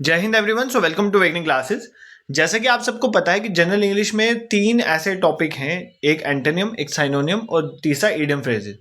जय हिंद everyone. So welcome to beginning classes. जैसे कि आप सबको पता है कि जनरल इंग्लिश में तीन ऐसे टॉपिक हैं, एक एंटोनिम, एक साइनोनियम और तीसरा इडियम फ्रेजेस,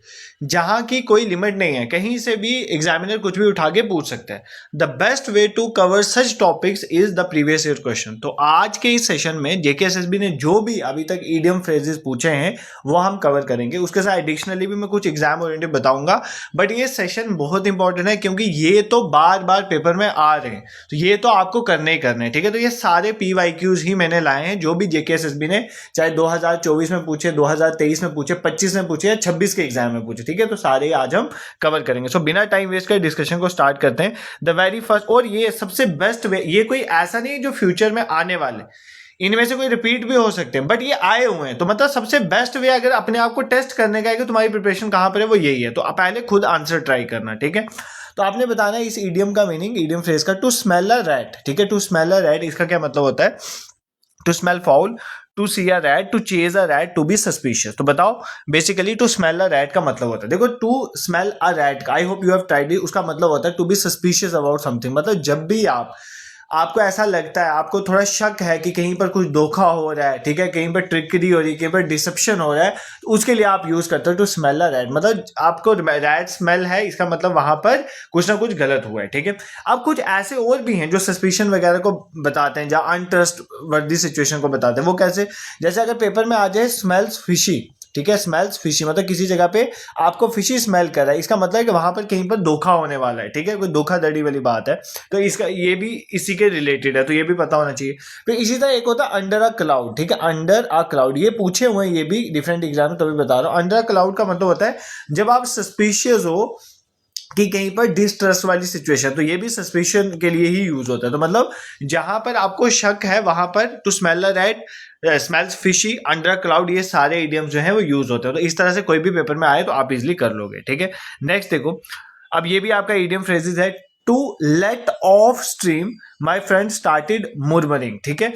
जहां की कोई लिमिट नहीं है, कहीं से भी एग्जामिनर कुछ भी उठा के पूछ सकता है। The best way to cover such topics is the previous year question. तो आज के इस सेशन में जेकेएसएसबी ने जो भी अभी तक इडियम फ्रेजेस पूछे हैं वो हम कवर करेंगे। उसके साथ एडिशनली भी मैं कुछ एग्जाम ओरिएंटेड बताऊंगा, बट ये सेशन बहुत इंपॉर्टेंट है क्योंकि ये तो बार बार पेपर में आ रहे हैं, तो ये तो आपको करने ही करने हैं। ठीक है, तो ये सारे पीवाईक्यूज ही मैंने लाए हैं जो भी जेकेएसएसबी ने चाहे 2024 में पूछे, 2023 में पूछे, 25 में पूछे या 26 के एग्जाम में पूछे। ठीक है, तो सारे आज हम कवर करेंगे। सो बिना टाइम वेस्ट कर डिस्कशन को स्टार्ट करते हैं। द वेरी फर्स्ट, और ये सबसे बेस्ट वे, ये कोई ऐसा नहीं जो फ्यूचर में आने वाले, इनमें से कोई रिपीट भी हो सकते हैं, बट ये आए हुए हैं, तो मतलब सबसे बेस्ट वे अगर अपने आप को टेस्ट करने का है कि तुम्हारी प्रिपरेशन कहां पर है, वो यही है। तो आप पहले खुद आंसर ट्राई करना। ठीक है, तो आपने बताना है इस इडियम का मीनिंग, इडियम फ्रेज का, टू स्मेल अ रैट। ठीक है, टू स्मेल अ रैट, इसका क्या मतलब होता है? To smell foul, to see a rat, to chase a rat, to be suspicious. तो बताओ, basically to smell a rat का मतलब होता है, देखो टू स्मेल अ रैट का, I hope you have tried it, उसका मतलब होता है to be suspicious about something. मतलब जब भी आपको ऐसा लगता है, आपको थोड़ा शक है कि कहीं पर कुछ धोखा हो रहा है, ठीक है, कहीं पर ट्रिकरी हो रही है, कहीं पर डिसेप्शन हो रहा है, तो उसके लिए आप यूज करते हो टू स्मेल अ रैट। मतलब आपको रैट स्मेल है, इसका मतलब वहां पर कुछ ना कुछ गलत हुआ है। ठीक है, अब कुछ ऐसे और भी हैं जो सस्पिशन वगैरह को बताते हैं, जहां अनट्रस्ट वर्दी सिचुएशन को बताते हैं। वो कैसे? जैसे अगर पेपर में आ जाए स्मेल्स फिशी, ठीक है, स्मेल्स फिशी मतलब किसी जगह पे आपको फिशी स्मेल कर रहा है, इसका मतलब है कि वहां पर कहीं पर धोखा होने वाला है। ठीक है, कोई धोखाधड़ी वाली बात है, तो इसका ये भी इसी के रिलेटेड है, तो ये भी पता होना चाहिए। फिर इसी तरह एक होता है अंडर अ क्लाउड। ठीक है, अंडर अ क्लाउड, ये पूछे हुए हैं, ये भी डिफरेंट एग्जाम में, तभी बता रहा हूँ। अंडर अ क्लाउड का मतलब होता है जब आप सस्पिशियस हो कि कहीं पर डिस्ट्रस्ट वाली सिचुएशन, तो ये भी सस्पिशन के लिए ही यूज होता है। तो मतलब जहां पर आपको शक है वहां पर to smell a rat, smells fishy, under cloud, ये सारे इडियम्स जो हैं वो यूज होते हैं। तो इस तरह से कोई भी पेपर में आए तो आप इजिली कर लोगे। ठीक है, नेक्स्ट देखो, अब ये भी आपका इडियम फ्रेजेस है। To let off stream, my friend started murmuring. ठीक है,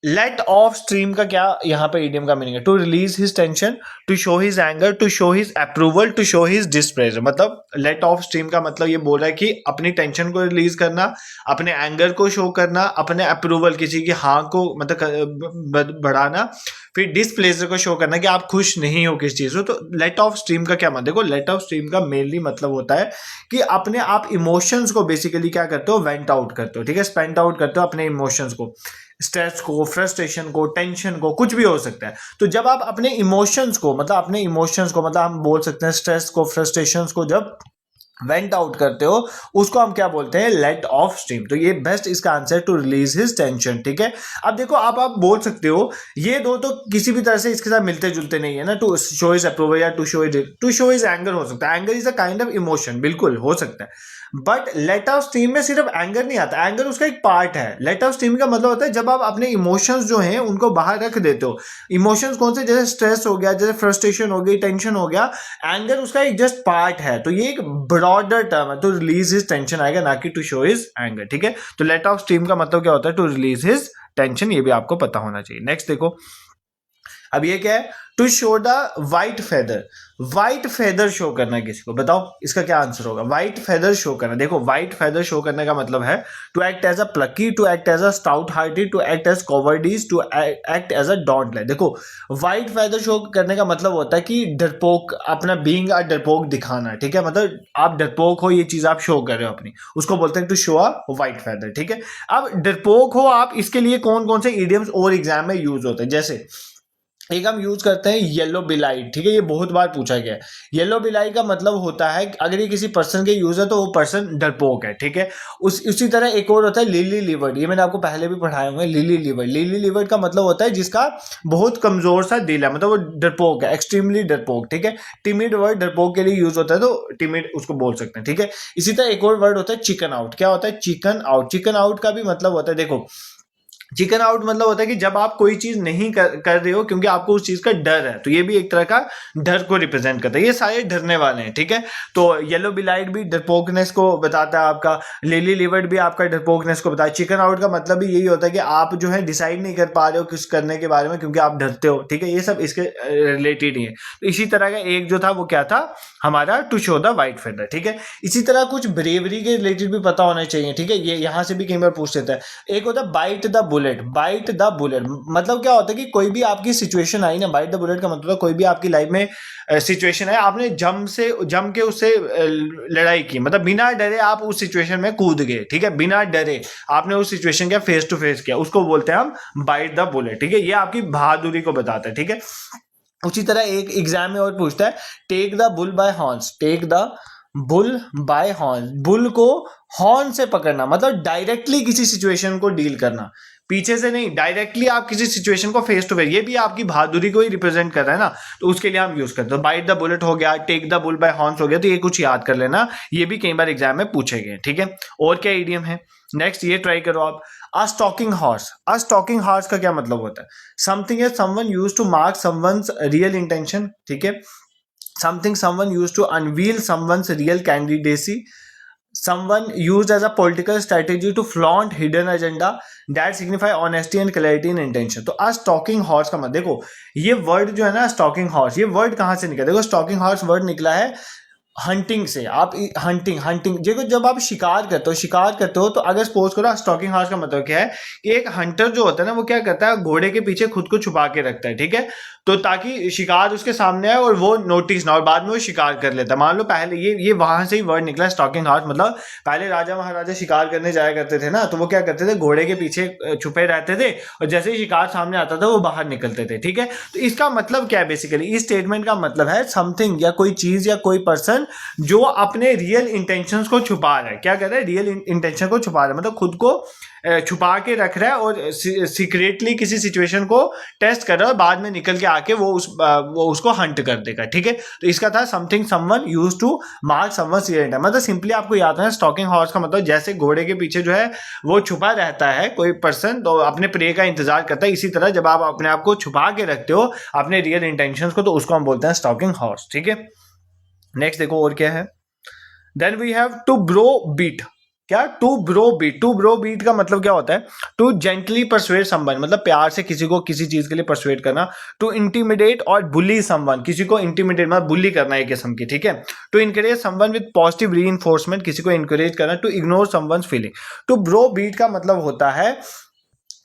लेट ऑफ स्ट्रीम का क्या यहाँ पे इडियम का मीनिंग है? To release his tension, to show his anger, to show his approval, to show his displeasure. मतलब लेट ऑफ स्ट्रीम का मतलब ये बोल रहा है कि अपनी टेंशन को रिलीज करना, अपने एंगर को शो करना, अपने अप्रूवल, किसी की हाँ को मतलब बढ़ाना, फिर डिस्प्लेजर को शो करना कि आप खुश नहीं हो किस चीज से। तो लेट ऑफ स्ट्रीम का क्या मतलब? देखो, लेट ऑफ स्ट्रीम का मेनली मतलब होता है कि अपने आप इमोशंस को बेसिकली क्या करते हो, वेंट आउट करते हो। ठीक है, स्पेंट आउट करते हो अपने इमोशंस को, स्ट्रेस को, फ्रस्ट्रेशन को, टेंशन को, कुछ भी हो सकता है। तो जब आप अपने इमोशंस को मतलब हम बोल सकते हैं स्ट्रेस को, फ्रस्ट्रेशंस को जब वेंट आउट करते हो, उसको हम क्या बोलते हैं? Let off stream. तो ये बेस्ट इसका answer, to release his tension. ठीक है, अब देखो आप बोल सकते हो ये दो तो किसी भी तरह से इसके साथ मिलते जुलते नहीं है ना। टू शो इज अप्रूवल या टू शो इज एंगर हो सकता है, anger is a kind of emotion, बिल्कुल हो सकता है, बट लेट ऑफ स्ट्रीम में सिर्फ एंगर नहीं आता, एंगर उसका एक पार्ट है। लेट ऑफ स्ट्रीम का मतलब होता है जब आप अपने इमोशंस जो हैं उनको बाहर रख देते हो। इमोशंस कौन से? जैसे स्ट्रेस हो गया, जैसे फ्रस्ट्रेशन हो गई, टेंशन हो गया, एंगर उसका एक जस्ट पार्ट है। तो ये एक ब्रॉडर टर्म है, तो रिलीज हिज टेंशन आएगा, ना कि टू शो हिज एंगर। ठीक है, तो लेट ऑफ स्ट्रीम का मतलब क्या होता है? टू रिलीज हिज टेंशन, ये भी आपको पता होना चाहिए। नेक्स्ट देखो, अब ये क्या है? To show the white feather, white feather show करना किसी को, बताओ इसका क्या आंसर होगा? व्हाइट फेदर शो करना। देखो, व्हाइट फेदर शो करने का मतलब है to act as a plucky, to act as a stout hearted, to act as cowardice, to act as a dauntless. देखो, व्हाइट फेदर शो करने का मतलब होता है कि डरपोक, अपना बीइंग अ डरपोक दिखाना। ठीक है, मतलब आप डरपोक हो, ये चीज आप शो कर रहे हो अपनी, उसको बोलते हैं to show a white feather. ठीक है, अब डरपोक हो आप, इसके लिए कौन कौन से इडियम्स और एग्जाम में यूज होते हैं? जैसे एक हम यूज करते हैं येलो बिलाइट। ठीक है, ये बहुत बार पूछा गया है। येलो बिलाई का मतलब होता है अगर ये किसी पर्सन के यूज है तो वो पर्सन डरपोक है। ठीक है, उसी तरह एक और होता है लिली लिवर्ड, ये मैंने आपको पहले भी पढ़ाए हुए हैं। लिली लिवर्ड, लिली लिवर्ड का मतलब होता है जिसका बहुत कमजोर सा दिल है, मतलब वो डरपोक है, एक्सट्रीमली डरपोक। ठीक है, टिमिड वर्ड डरपोक के लिए यूज होता है, तो टिमिड उसको बोल सकते हैं। ठीक है, इसी तरह एक और वर्ड होता है चिकन आउट। क्या होता है? Chicken out. चिकन आउट का भी मतलब होता है, देखो चिकन आउट मतलब होता है कि जब आप कोई चीज नहीं कर रहे हो क्योंकि आपको उस चीज का डर है, तो ये भी एक तरह का डर को रिप्रेजेंट करता है। ये सारे डरने वाले हैं, ठीक है। तो येलो बिलाइड भी डरपोकनेस को बताता है आपका, लिली लिवर्ड भी आपका डरपोकनेस को बताता है। चिकन आउट का मतलब भी यही होता है कि आप जो है डिसाइड नहीं कर पा रहे हो कुछ करने के बारे में क्योंकि आप डरते हो, ठीक है। ये सब इसके रिलेटेड ही है। तो इसी तरह का एक जो था वो क्या था हमारा, to show the white feather, ठीक है। इसी तरह कुछ ब्रेवरी के रिलेटेड भी पता होना चाहिए, ठीक है। ये यहाँ से भी कई बार पूछ लेता है। एक होता है bite the bullet. Bite the bullet मतलब क्या होता है कि कोई भी आपकी सिचुएशन आई ना, बाइट द बुलेट का मतलब कोई भी आपकी लाइफ में सिचुएशन है, आपने जम के उससे लड़ाई की, मतलब बिना डरे आप उस सिचुएशन में कूद गए, ठीक है। बिना डरे आपने उस सिचुएशन का फेस टू फेस किया, उसको बोलते हैं हम बाइट द बुलेट, ठीक है। ये आपकी बहादुरी को बताता है, ठीक है। उसी तरह एक एग्जाम में और पूछता है, take the bull by horns. Take the bull by horn, bull को हॉर्न से पकड़ना मतलब डायरेक्टली किसी सिचुएशन को डील करना, पीछे से नहीं, डायरेक्टली आप किसी सिचुएशन को फेस टू फेस, ये भी आपकी बहादुरी को ही रिप्रेजेंट कर रहा है ना, तो उसके लिए हम यूज करते हैं। बाइट द बुलेट हो गया, take the bull by horns हो गया, तो ये कुछ याद कर लेना, ये भी कई बार एग्जाम में पूछे गए, ठीक है। और क्या इडियम है, नेक्स्ट ये ट्राई करो आप। A stalking horse. A stalking horse का क्या मतलब होता है, something is someone used to mark someone's real intention, ठीक है। something someone used to unveil someone's real candidacy, someone used as a political strategy to flaunt hidden agenda that signify honesty and clarity in intention। तो आज stocking horse का मत देखो, ये word जो है ना स्टॉकिंग हॉर्स, ये वर्ड कहाँ से निकला, देखो स्टॉकिंग हॉर्स वर्ड निकला है हंटिंग से। आप हंटिंग देखो, जब आप शिकार करते हो तो अगर सपोज करो स्टॉकिंग हॉर्स का मतलब क्या है, एक हंटर जो होता है ना वो क्या करता है, घोड़े के पीछे खुद को छुपा के रखता है, ठीक है। तो ताकि शिकार उसके सामने आए और वो नोटिस ना, और बाद में वो शिकार कर लेता है। मान लो पहले ये वहां से ही वर्ड निकला स्टॉकिंग हॉर्स, मतलब पहले राजा महाराजा शिकार करने जाया करते थे ना, तो वो क्या करते थे, घोड़े के पीछे छुपे रहते थे और जैसे ही शिकार सामने आता था वो बाहर निकलते थे, ठीक है। तो इसका मतलब क्या है, बेसिकली इस स्टेटमेंट का मतलब है समथिंग या कोई चीज या कोई पर्सन जो अपने रियल इंटेंशंस को छुपा रहा है। क्या कर रहा है, रियल इंटेंशन को छुपा रहा है, मतलब खुद को छुपा के रख रहा है और सीक्रेटली किसी सिचुएशन को टेस्ट कर रहा है और बाद में निकल के आके वो उसको हंट कर देगा, ठीक है। तो इसका था something someone used to mark someone's real intention, मतलब सिंपली आपको याद है स्टॉकिंग हॉर्स का मतलब जैसे घोड़े के पीछे जो है वो छुपा रहता है कोई पर्सन, तो अपने प्रे का इंतजार करता है, इसी तरह जब आप अपने आप को छुपा के रखते हो अपने रियल इंटेंशंस को, तो उसको हम बोलते हैं स्टॉकिंग हॉर्स, ठीक है। नेक्स्ट देखो और क्या है, then we have to browbeat. क्या, to browbeat. To browbeat का मतलब क्या होता है, टू जेंटली परसुएड समवन, मतलब प्यार से किसी को किसी चीज के लिए परसुएड करना। टू इंटिमिडेट और बुली समवन, किसी को इंटिमिडेट मतलब बुली करना एक किस्म की, ठीक है। To encourage someone with positive reinforcement, किसी को इनकरेज करना। To ignore someone's feeling. To browbeat का मतलब होता है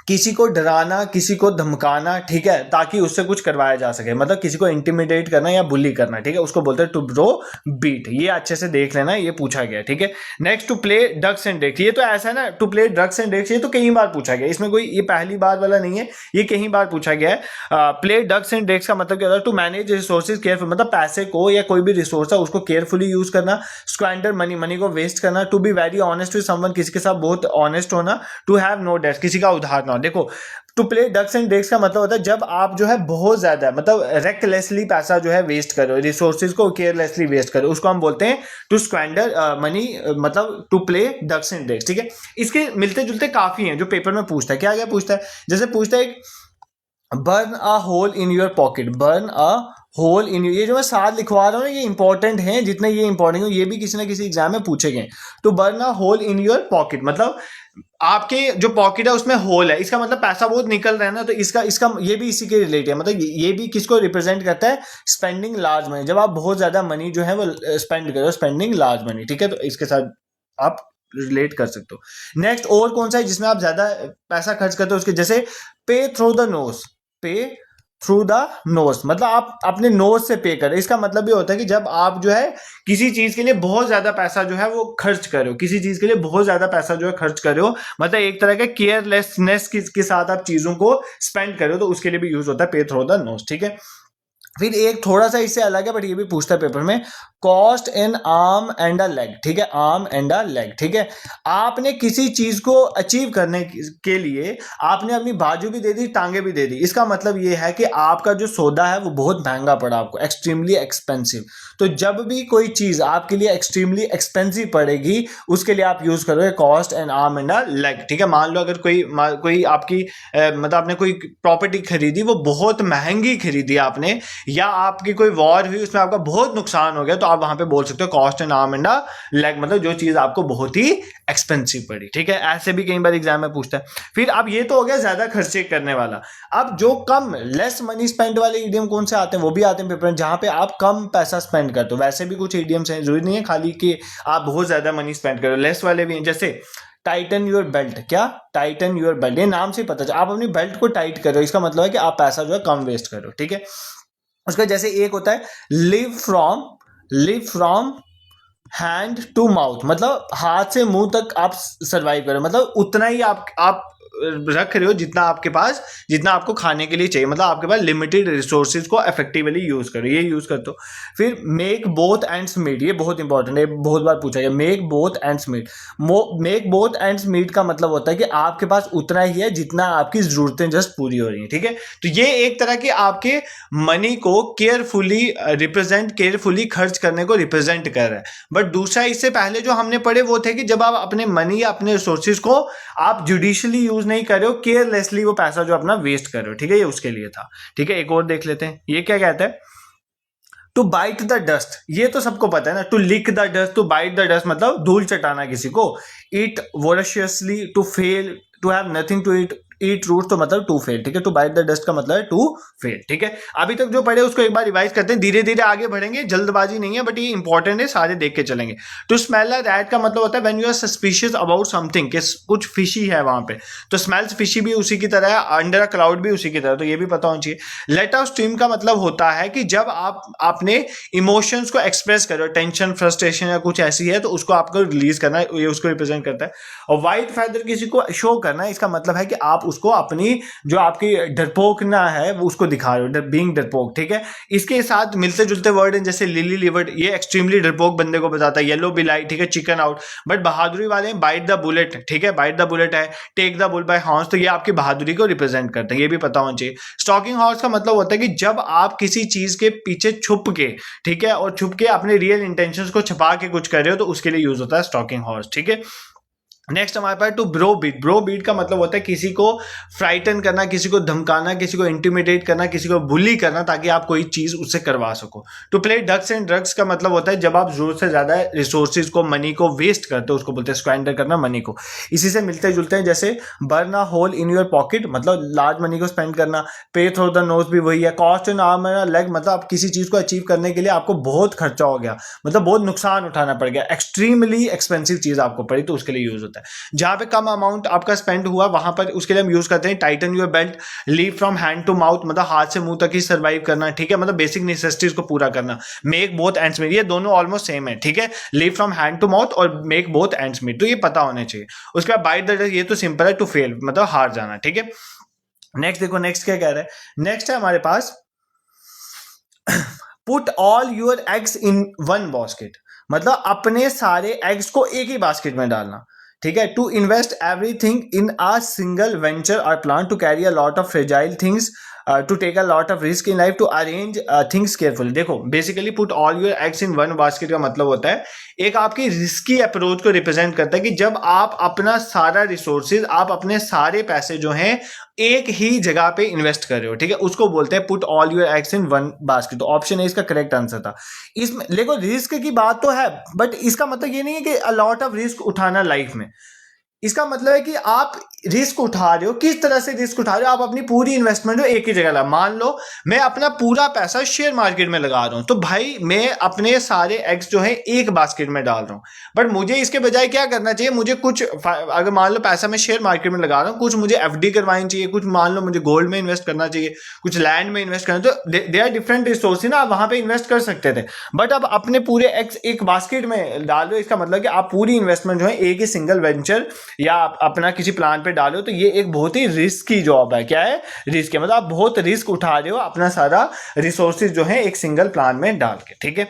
किसी को डराना, किसी को धमकाना, ठीक है, ताकि उससे कुछ करवाया जा सके, मतलब किसी को इंटिमिडेट करना या बुली करना, ठीक है, उसको बोलते हैं टू ब्रो बीट। ये अच्छे से देख लेना, ये पूछा गया, ठीक है। Next, to play ducks and drakes. ये तो ऐसा है ना, to play ducks and drakes, ये तो कई बार पूछा गया, इसमें कोई ये पहली बार वाला नहीं है, ये कई बार पूछा गया है। प्ले डक्स एंड ड्रेक्स का मतलब क्या होता है, टू मैनेज रिसोर्सेज केयरफुल, मतलब पैसे को या कोई भी रिसोर्स है उसको केयरफुली यूज करना। स्क्वैंडर मनी, मनी को वेस्ट करना। To be very honest with someone, किसी के साथ बहुत ऑनेस्ट होना। टू हैव नो डेट्स, किसी का उधार ना। देखो, to play ducks and drakes का मतलब होता है जब आप जो है बहुत ज्यादा मतलब रेकलेसली पैसा जो है वेस्ट करो, रिसोर्सेज को केयरलेसली वेस्ट करो, उसको हम बोलते हैं टू स्क्वैंडर मनी, मतलब to play ducks and drakes, ठीक है। इसके मिलते जुलते काफी हैं जो पेपर में पूछता है। क्या क्या पूछता है, जैसे पूछता है burn a hole in your pocket. Burn a hole in, ये जो मैं साथ लिखवा रहा हूँ ये इंपॉर्टेंट हैं, जितने ये इंपॉर्टेंट हो ये भी किसी ना किसी एग्जाम में पूछे गए। तो burn a hole in your pocket मतलब आपके जो पॉकेट है उसमें होल है, इसका मतलब पैसा बहुत निकल रहा है ना, तो इसका ये भी इसी के रिलेटेड है, मतलब ये भी किसको रिप्रेजेंट करता है, स्पेंडिंग लार्ज मनी, जब आप बहुत ज्यादा मनी जो है वो स्पेंड करो, स्पेंडिंग लार्ज मनी, ठीक है। तो इसके साथ आप रिलेट कर सकते हो। नेक्स्ट, और कौन सा है जिसमें आप ज्यादा पैसा खर्च करते हो, उसके जैसे पे थ्रू द नोज। पे थ्रू द नोज मतलब आप अपने नोज से पे करें, इसका मतलब ये होता है कि जब आप जो है किसी चीज के लिए बहुत ज्यादा पैसा जो है वो खर्च करो, किसी चीज के लिए बहुत ज्यादा पैसा जो है खर्च करो, मतलब एक तरह का केयरलेसनेस के साथ आप चीजों को स्पेंड करो, तो उसके लिए भी यूज होता है पे थ्रू द नोज, ठीक है। फिर एक थोड़ा सा इससे अलग है बट ये भी पूछता है पेपर में, cost N arm and a leg, ठीक है, आर्म एंड अ लेग, ठीक है। आपने किसी चीज को अचीव करने के लिए आपने अपनी बाजू भी दे दी, टांगे भी दे दी। इसका मतलब ये है कि आपका जो सौदा है वो बहुत महंगा पड़ा आपको, एक्सट्रीमली एक्सपेंसिव। तो जब भी कोई चीज आपके लिए एक्सट्रीमली एक्सपेंसिव पड़ेगी उसके लिए आप यूज करोगे cost and arm and a leg, ठीक है। मान लो अगर कोई आपकी मतलब आपने कोई प्रॉपर्टी खरीदी, वो बहुत महंगी खरीदी आपने, या आपकी कोई वॉर हुई उसमें आपका बहुत नुकसान हो गया, तो आप वहां पे बोल सकते हो cost and arm and a leg, मतलब जो चीज आपको बहुत ही एक्सपेंसिव पड़ी, ठीक है। ऐसे भी कई बार एग्जाम में पूछता है। फिर अब ये तो हो गया ज्यादा खर्चे करने वाला। अब जो कम लेस मनी स्पेंड वाले ईडियम कौन से आते हैं, वो भी आते हैं पेपर में, जहां पे आप कम पैसा स्पेंड करते हो। वैसे भी कुछ ईडियम्स हैं, जरूरी नहीं है खाली कि आप बहुत ज्यादा मनी स्पेंड करो, लेस वाले भी हैं। जैसे टाइटन योर बेल्ट, क्या टाइटन योर बेल्ट, ये नाम से पता चला आप अपनी बेल्ट को टाइट करो, इसका मतलब है कि आप पैसा जो है कम वेस्ट करो, ठीक है। उसका जैसे एक होता है live from hand to mouth, मतलब हाथ से मुंह तक आप सरवाइव करो, मतलब उतना ही आप रख रहे हो जितना आपके पास, जितना आपको खाने के लिए चाहिए, मतलब आपके पास लिमिटेड रिसोर्सेज को इफेक्टिवली यूज करो, ये यूज कर दो। फिर मेक बोथ एंड्स मीट, ये बहुत इंपॉर्टेंट है, बहुत बार पूछा गया। Make both ends meet, make both ends meet का मतलब होता है कि आपके पास उतना ही है जितना आपकी जरूरतें जस्ट पूरी हो रही हैं, ठीक है। तो ये एक तरह की आपके मनी को केयरफुली खर्च करने को रिप्रेजेंट कर रहा है। बट दूसरा, इससे पहले जो हमने पढ़े वो थे कि जब आप अपने मनी या अपने रिसोर्सेज को आप जुडिशियली यूज नहीं कर रहे हो, केयरलेसली वो पैसा जो अपना वेस्ट कर रहे हो, ठीक है, ये उसके लिए था, ठीक है। एक और देख लेते हैं, ये क्या कहता है, टू बाइट द डस्ट, ये तो सबको पता है ना, to lick the dust, to bite the dust मतलब धूल चटाना किसी को। Eat voraciously, to fail, to have nothing to eat root, तो मतलब टू फेल, ठीक है। टू बाइट द डस्ट का मतलब है टू फेल, ठीक है। अभी तक जो पढ़े उसको एक बार रिवाइज करते हैं, धीरे धीरे आगे बढ़ेंगे, जल्दबाजी नहीं है, बट ये इंपॉर्टेंट है, सारे देख के चलेंगे। टू स्मेल अ रैट का मतलब होता है when you are suspicious about something, कि कुछ फिशी है वहां पे, तो स्मेल्स फिशी भी उसी की तरह है, अंडर अ क्लाउड भी उसी की तरह, तो ये भी पता होना चाहिए। लेट आउट स्ट्रीम का मतलब होता है कि जब आपने इमोशंस को एक्सप्रेस करो, टेंशन, फ्रस्ट्रेशन या कुछ ऐसी है, तो उसको आपको रिलीज करना है, ये उसको रिप्रेजेंट करता है। और व्हाइट फेदर किसी को शो करना है, इसका मतलब है कि आप उसको अपनी जो आपकी डरपोकना है वो उसको दिखा रहे हो, बीइंग डरपोक, ठीक है। इसके साथ मिलते जुलते वर्ड हैं, जैसे लिली लिवर्ड, ये एक्सट्रीमली डरपोक बंदे को बताता है। येलो बिलाई, ठीक है, चिकन आउट। बट बहादुरी वाले हैं बाइट द बुलेट, ठीक है, बाइट द बुलेट है। Take the bull by horns, तो ये आपकी बहादुरी को रिप्रेजेंट करते हैं, ये भी पता होना चाहिए। स्टॉकिंग हॉर्स का मतलब होता है कि जब आप किसी चीज के पीछे छुप के, ठीक है, और छुप के अपने रियल इंटेंशंस को छुपा के कुछ कर रहे हो, तो उसके लिए यूज होता है स्टॉकिंग हॉर्स, ठीक है। नेक्स्ट हमारे पास to browbeat, browbeat का मतलब होता है किसी को फ्राइटन करना, किसी को धमकाना, किसी को इंटिमिडेट करना, किसी को बुली करना, ताकि आप कोई चीज उससे करवा सको। To play ducks and drugs का मतलब होता है जब आप जरूरत से ज्यादा रिसोर्सेज को, मनी को वेस्ट करते हो, उसको बोलते हैं स्क्वैंडर करना मनी को। इसी से मिलते जुलते हैं, जैसे burn a hole in your pocket, मतलब लार्ज मनी को स्पेंड करना। पे थ्रू द नोज भी वही है। Cost and arm and leg, मतलब आप किसी चीज को अचीव करने के लिए आपको बहुत खर्चा हो गया, मतलब बहुत नुकसान उठाना पड़ गया, एक्सट्रीमली एक्सपेंसिव चीज आपको पड़ी, तो उसके लिए यूज होता है। जहां पे कम अमाउंट आपका स्पेंड हुआ वहां पर उसके लिए हम यूज करते हैं tighten your belt. Leave from hand to mouth, मतलब हाथ से मुंह तक ही सर्वाइव करना, ठीक है, मतलब बेसिक नेसेसिटीज को पूरा करना। मेक बोथ एंड्स मीट, ये दोनों ऑलमोस्ट सेम है, ठीक है। Leave from hand to mouth और मेक बोथ एंड्स मीट, तो ये पता होने चाहिए। उसके बाद बाइट द डस्ट, ये तो सिंपल है, टू फेल मतलब हार जाना, ठीक है। नेक्स्ट देखो, नेक्स्ट क्या कह रहा है, नेक्स्ट है हमारे पास put all your eggs in one basket, मतलब अपने सारे एग्स को एक ही बास्केट में डालना, ठीक है। To invest everything in a single venture और plan, to carry a lot of fragile things, to take a lot of risk in life, to arrange things carefully. देखो, basically put all your eggs in one basket का मतलब होता है एक आपकी risky approach को represent करता है कि जब आप अपना सारा रिसोर्सेज, आप अपने सारे पैसे जो हैं एक ही जगह पे इन्वेस्ट कर रहे हो, ठीक है, उसको बोलते हैं put all your eggs in one basket. तो ऑप्शन ए इसका करेक्ट आंसर था। इसमें देखो, रिस्क की बात तो है, बट इसका मतलब ये नहीं है कि अ लॉट ऑफ रिस्क उठाना लाइफ में। इसका मतलब है कि आप रिस्क उठा रहे हो, किस तरह से रिस्क उठा रहे हो, आप अपनी पूरी इन्वेस्टमेंट जो एक ही जगह ला, मान लो मैं अपना पूरा पैसा शेयर मार्केट में लगा रहा हूं, तो भाई मैं अपने सारे एग्स जो है एक बास्केट में डाल रहा हूं। बट मुझे इसके बजाय क्या करना चाहिए, मुझे कुछ, अगर मान लो पैसा मैं शेयर मार्केट में लगा रहा हूं, कुछ मुझे एफडी करवानी चाहिए, कुछ मान लो मुझे गोल्ड में इन्वेस्ट करना चाहिए, कुछ लैंड में इन्वेस्ट करना, तो दे आर डिफरेंट रिसोर्सेज ना, आप वहां पे इन्वेस्ट कर सकते थे। बट अब अपने पूरे एग्स एक बास्केट में डाल रहे हो, इसका मतलब कि आप पूरी इन्वेस्टमेंट जो है एक ही सिंगल वेंचर या अपना किसी प्लान पे डालो, तो ये एक बहुत ही रिस्की जॉब है। क्या है, रिस्क है, मतलब आप बहुत रिस्क उठा रहे हो अपना सारा रिसोर्सेज जो है एक सिंगल प्लान में डाल के, ठीक है।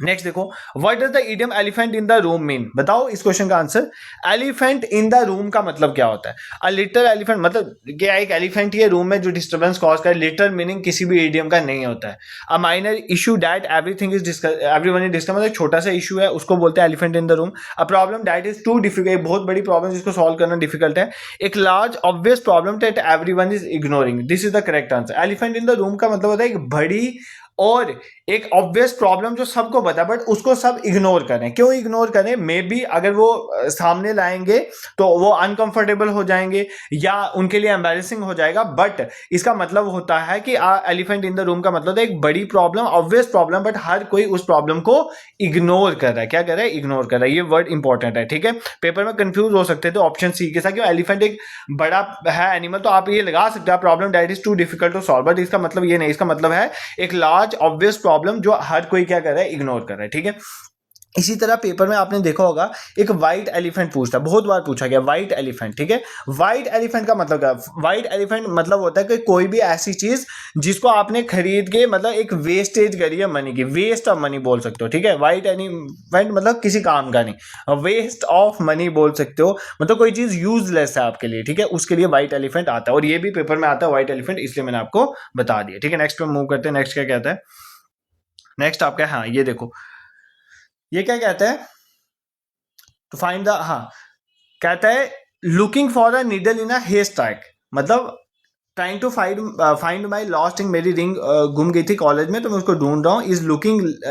नेक्स्ट देखो, what does the idiom elephant in the room mean? बताओ इस क्वेश्चन का answer. Elephant in the room का मतलब क्या होता है? अ लिटिल एलिफेंट मतलब क्या एक एलिफेंट ही है रूम में जो डिस्टर्बेंस कॉज करे? लिटिल मीनिंग किसी भी इडियम का नहीं होता है। A minor issue that everything is discuss everyone is discuss, मतलब छोटा सा इशू है उसको बोलते हैं elephant in the room. A problem that is too difficult, बहुत बड़ी प्रॉब्लम जिसको सॉल्व करना डिफिकल्ट है। एक large obvious problem that everyone is ignoring, this is the correct answer. Elephant in the room का मतलब होता है एक बड़ी और एक ऑब्वियस प्रॉब्लम जो सबको पता है बट उसको सब इग्नोर करें। क्यों इग्नोर करें? मे बी अगर वो सामने लाएंगे तो वो अनकंफर्टेबल हो जाएंगे या उनके लिए एम्बैरेसिंग हो जाएगा, बट इसका मतलब होता है कि एलिफेंट इन द रूम का मतलब है एक बड़ी प्रॉब्लम, ऑब्वियस प्रॉब्लम, बट हर कोई उस प्रॉब्लम को इग्नोर कर रहा है। क्या कर रहा है? इग्नोर कर रहा है। ये वर्ड इंपॉर्टेंट है, ठीक है। पेपर में कंफ्यूज हो सकते थे ऑप्शन सी के साथ, क्यों एलिफेंट एक बड़ा है एनिमल तो आप ये लगा सकते हो problem that is too difficult to solve, but इसका मतलब ये नहीं। इसका मतलब है एक लार्ज ऑब्वियस प्रॉब्लम जो हर कोई क्या कर रहा है? इग्नोर कर रहा है, ठीक है। इसी तरह पेपर में आपने देखा होगा एक व्हाइट एलिफेंट पूछता है, बहुत बार पूछा गया व्हाइट एलिफेंट, ठीक है। व्हाइट एलिफेंट का मतलब क्या? व्हाइट एलिफेंट मतलब होता है कि कोई भी ऐसी चीज जिसको आपने खरीद के मतलब एक वेस्टेज करी है मनी की, वेस्ट ऑफ मनी बोल सकते हो, ठीक है। व्हाइट एलिफेंट मतलब किसी काम का नहीं, वेस्ट ऑफ मनी बोल सकते हो, मतलब कोई चीज यूजलेस है आपके लिए, ठीक है, उसके लिए व्हाइट एलिफेंट आता है। और ये भी पेपर में आता है व्हाइट एलिफेंट, इसलिए मैंने आपको बता दिया, ठीक है। नेक्स्ट पे मूव करते हैं। नेक्स्ट क्या कहता है? नेक्स्ट आपका, हाँ ये देखो, ये क्या कहता है? टू फाइंड द, हाँ कहता है looking for a needle in a haystack, मतलब trying to find my lost ring, मेरी रिंग गुम गई थी कॉलेज में तो मैं उसको ढूंढ रहा हूँ।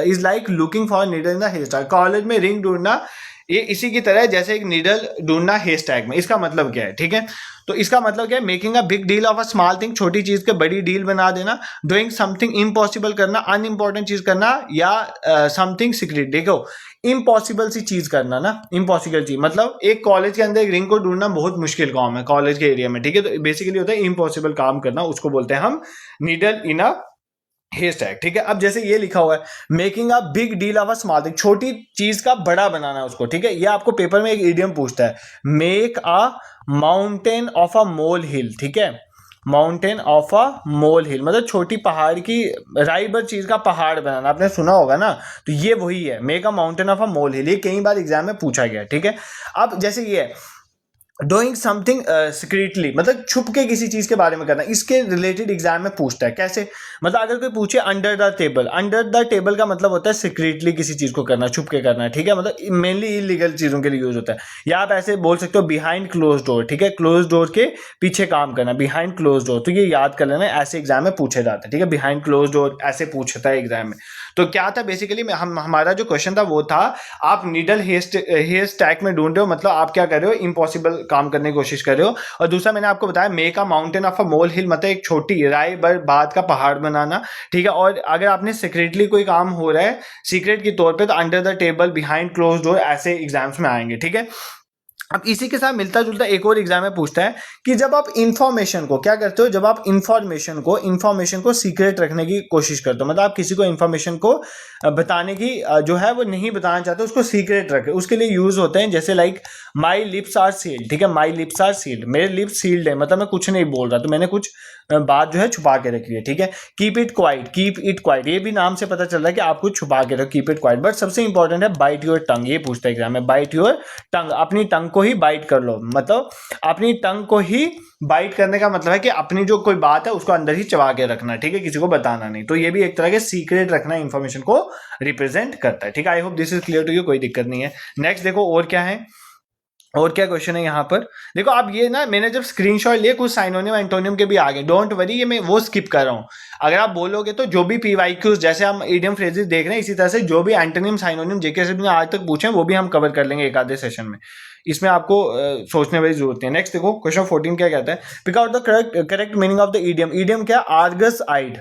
Is like looking for needle in the haystack. College में रिंग ढूंढना ये इसी की तरह है जैसे एक नीडल ढूंढना हेयर स्टाइक में। इसका मतलब क्या है? ठीक है, तो इसका मतलब क्या है? Making a big deal of a small thing, छोटी चीज के बड़ी डील बना देना। डूइंग समथिंग इम्पॉसिबल करना, अनइम्पॉर्टेंट चीज करना, या समथिंग सीक्रेट। देखो इम्पॉसिबल सी चीज करना ना, इम्पॉसिबल चीज मतलब एक कॉलेज के अंदर एक रिंग को ढूंढना बहुत मुश्किल काम है कॉलेज के एरिया में, ठीक है। तो बेसिकली होता है इम्पॉसिबल काम करना, उसको बोलते हैं हम needle in a haystack, ठीक है। अब जैसे ये लिखा हुआ है making a big deal of a small thing, छोटी चीज का बड़ा बनाना है उसको, ठीक है। ये आपको पेपर में एक इडियम पूछता है, make a mountain of a molehill, ठीक है। Mountain of a molehill मतलब छोटी पहाड़ की राई भर चीज का पहाड़ बनाना, आपने सुना होगा ना। तो ये वही है, make a mountain of a molehill, ये कई बार एग्जाम में पूछा गया, ठीक है। अब जैसे ये है डूइंग समथिंग सीक्रेटली, मतलब छुप के किसी चीज के बारे में करना, इसके रिलेटेड एग्जाम में पूछता है। कैसे? मतलब अगर कोई पूछे under the table, under the table का मतलब होता है सीक्रेटली किसी चीज को करना, छुप के करना, ठीक है। मतलब मेनली इलीगल चीजों के लिए यूज होता है। या आप ऐसे बोल सकते हो बिहाइंड क्लोज डोर, ठीक है, क्लोज डोर के पीछे काम करना, बिहाइंड क्लोज डोर। तो ये याद कर लेना, ऐसे एग्जाम में पूछे जाते हैं, ठीक है। बिहाइंड क्लोज डोर ऐसे पूछता है एग्जाम में। तो क्या था बेसिकली हमारा जो क्वेश्चन था वो था आप नीडल हेयर स्टैक में ढूंढ रहे हो, मतलब आप क्या कर रहे हो? इम्पॉसिबल काम करने की कोशिश कर रहे हो। और दूसरा मैंने आपको बताया make a mountain of a molehill, मतलब एक छोटी राय भर बात का पहाड़ बनाना, ठीक है। और अगर आपने सीक्रेटली कोई काम हो रहा है सीक्रेट के तौर पे, तो under the table, behind close door ऐसे एग्जाम्स में आएंगे, ठीक है। अब इसी के साथ मिलता जुलता एक और एग्जाम में पूछता है कि जब आप इंफॉर्मेशन को क्या करते हो, जब आप इंफॉर्मेशन को सीक्रेट रखने की कोशिश करते हो, मतलब आप किसी को इंफॉर्मेशन को बताने की जो है वो नहीं बताना चाहते, उसको सीक्रेट रखे, उसके लिए यूज होते हैं जैसे like my lips are sealed, ठीक है। माई लिप्स आर सील्ड, मेरे लिप्स सील्ड है, मतलब मैं कुछ नहीं बोल रहा, तो मैंने कुछ बात जो है छुपा के रखी है, ठीक है। कीप इट क्वाइट, ये भी नाम से पता चल रहा है कि आप कुछ छुपा के रखो, कीप इट क्वाइट। बट सबसे इंपॉर्टेंट है बाइट योर टंग, ये पूछता है एग्जाम में, बाइट योर टंग, अपनी टंग को ही बाइट कर लो, मतलब अपनी टंग को ही बाइट करने का मतलब है कि अपनी जो कोई बात है उसको अंदर ही चबा के रखना, ठीक है, किसी को बताना नहीं। तो ये भी एक तरह के सीक्रेट रखना इंफॉर्मेशन को रिप्रेजेंट करता है, ठीक है। I hope this is clear to you, कोई दिक्कत नहीं है। नेक्स्ट देखो और क्या है, और क्या क्वेश्चन है यहाँ पर। देखो आप ये ना, मैंने जब स्क्रीनशॉट लिए कुछ साइनोनियम एंटोनियम के भी आ गए, डोंट वरी, ये मैं वो स्किप कर रहा हूँ। अगर आप बोलोगे तो जो भी पीवाईक्यूज जैसे हम इडियम फ्रेजेस देख रहे हैं, इसी तरह से जो भी एंटोनियम साइनोनियम जेके से आज तक पूछे वो भी हम कवर कर लेंगे एक आधे सेशन में। इसमें आपको सोचने वाली जरूरत है। नेक्स्ट देखो क्वेश्चन 14 क्या कहता है, pick out the correct meaning of the idiom. Idiom क्या? Argus eyed.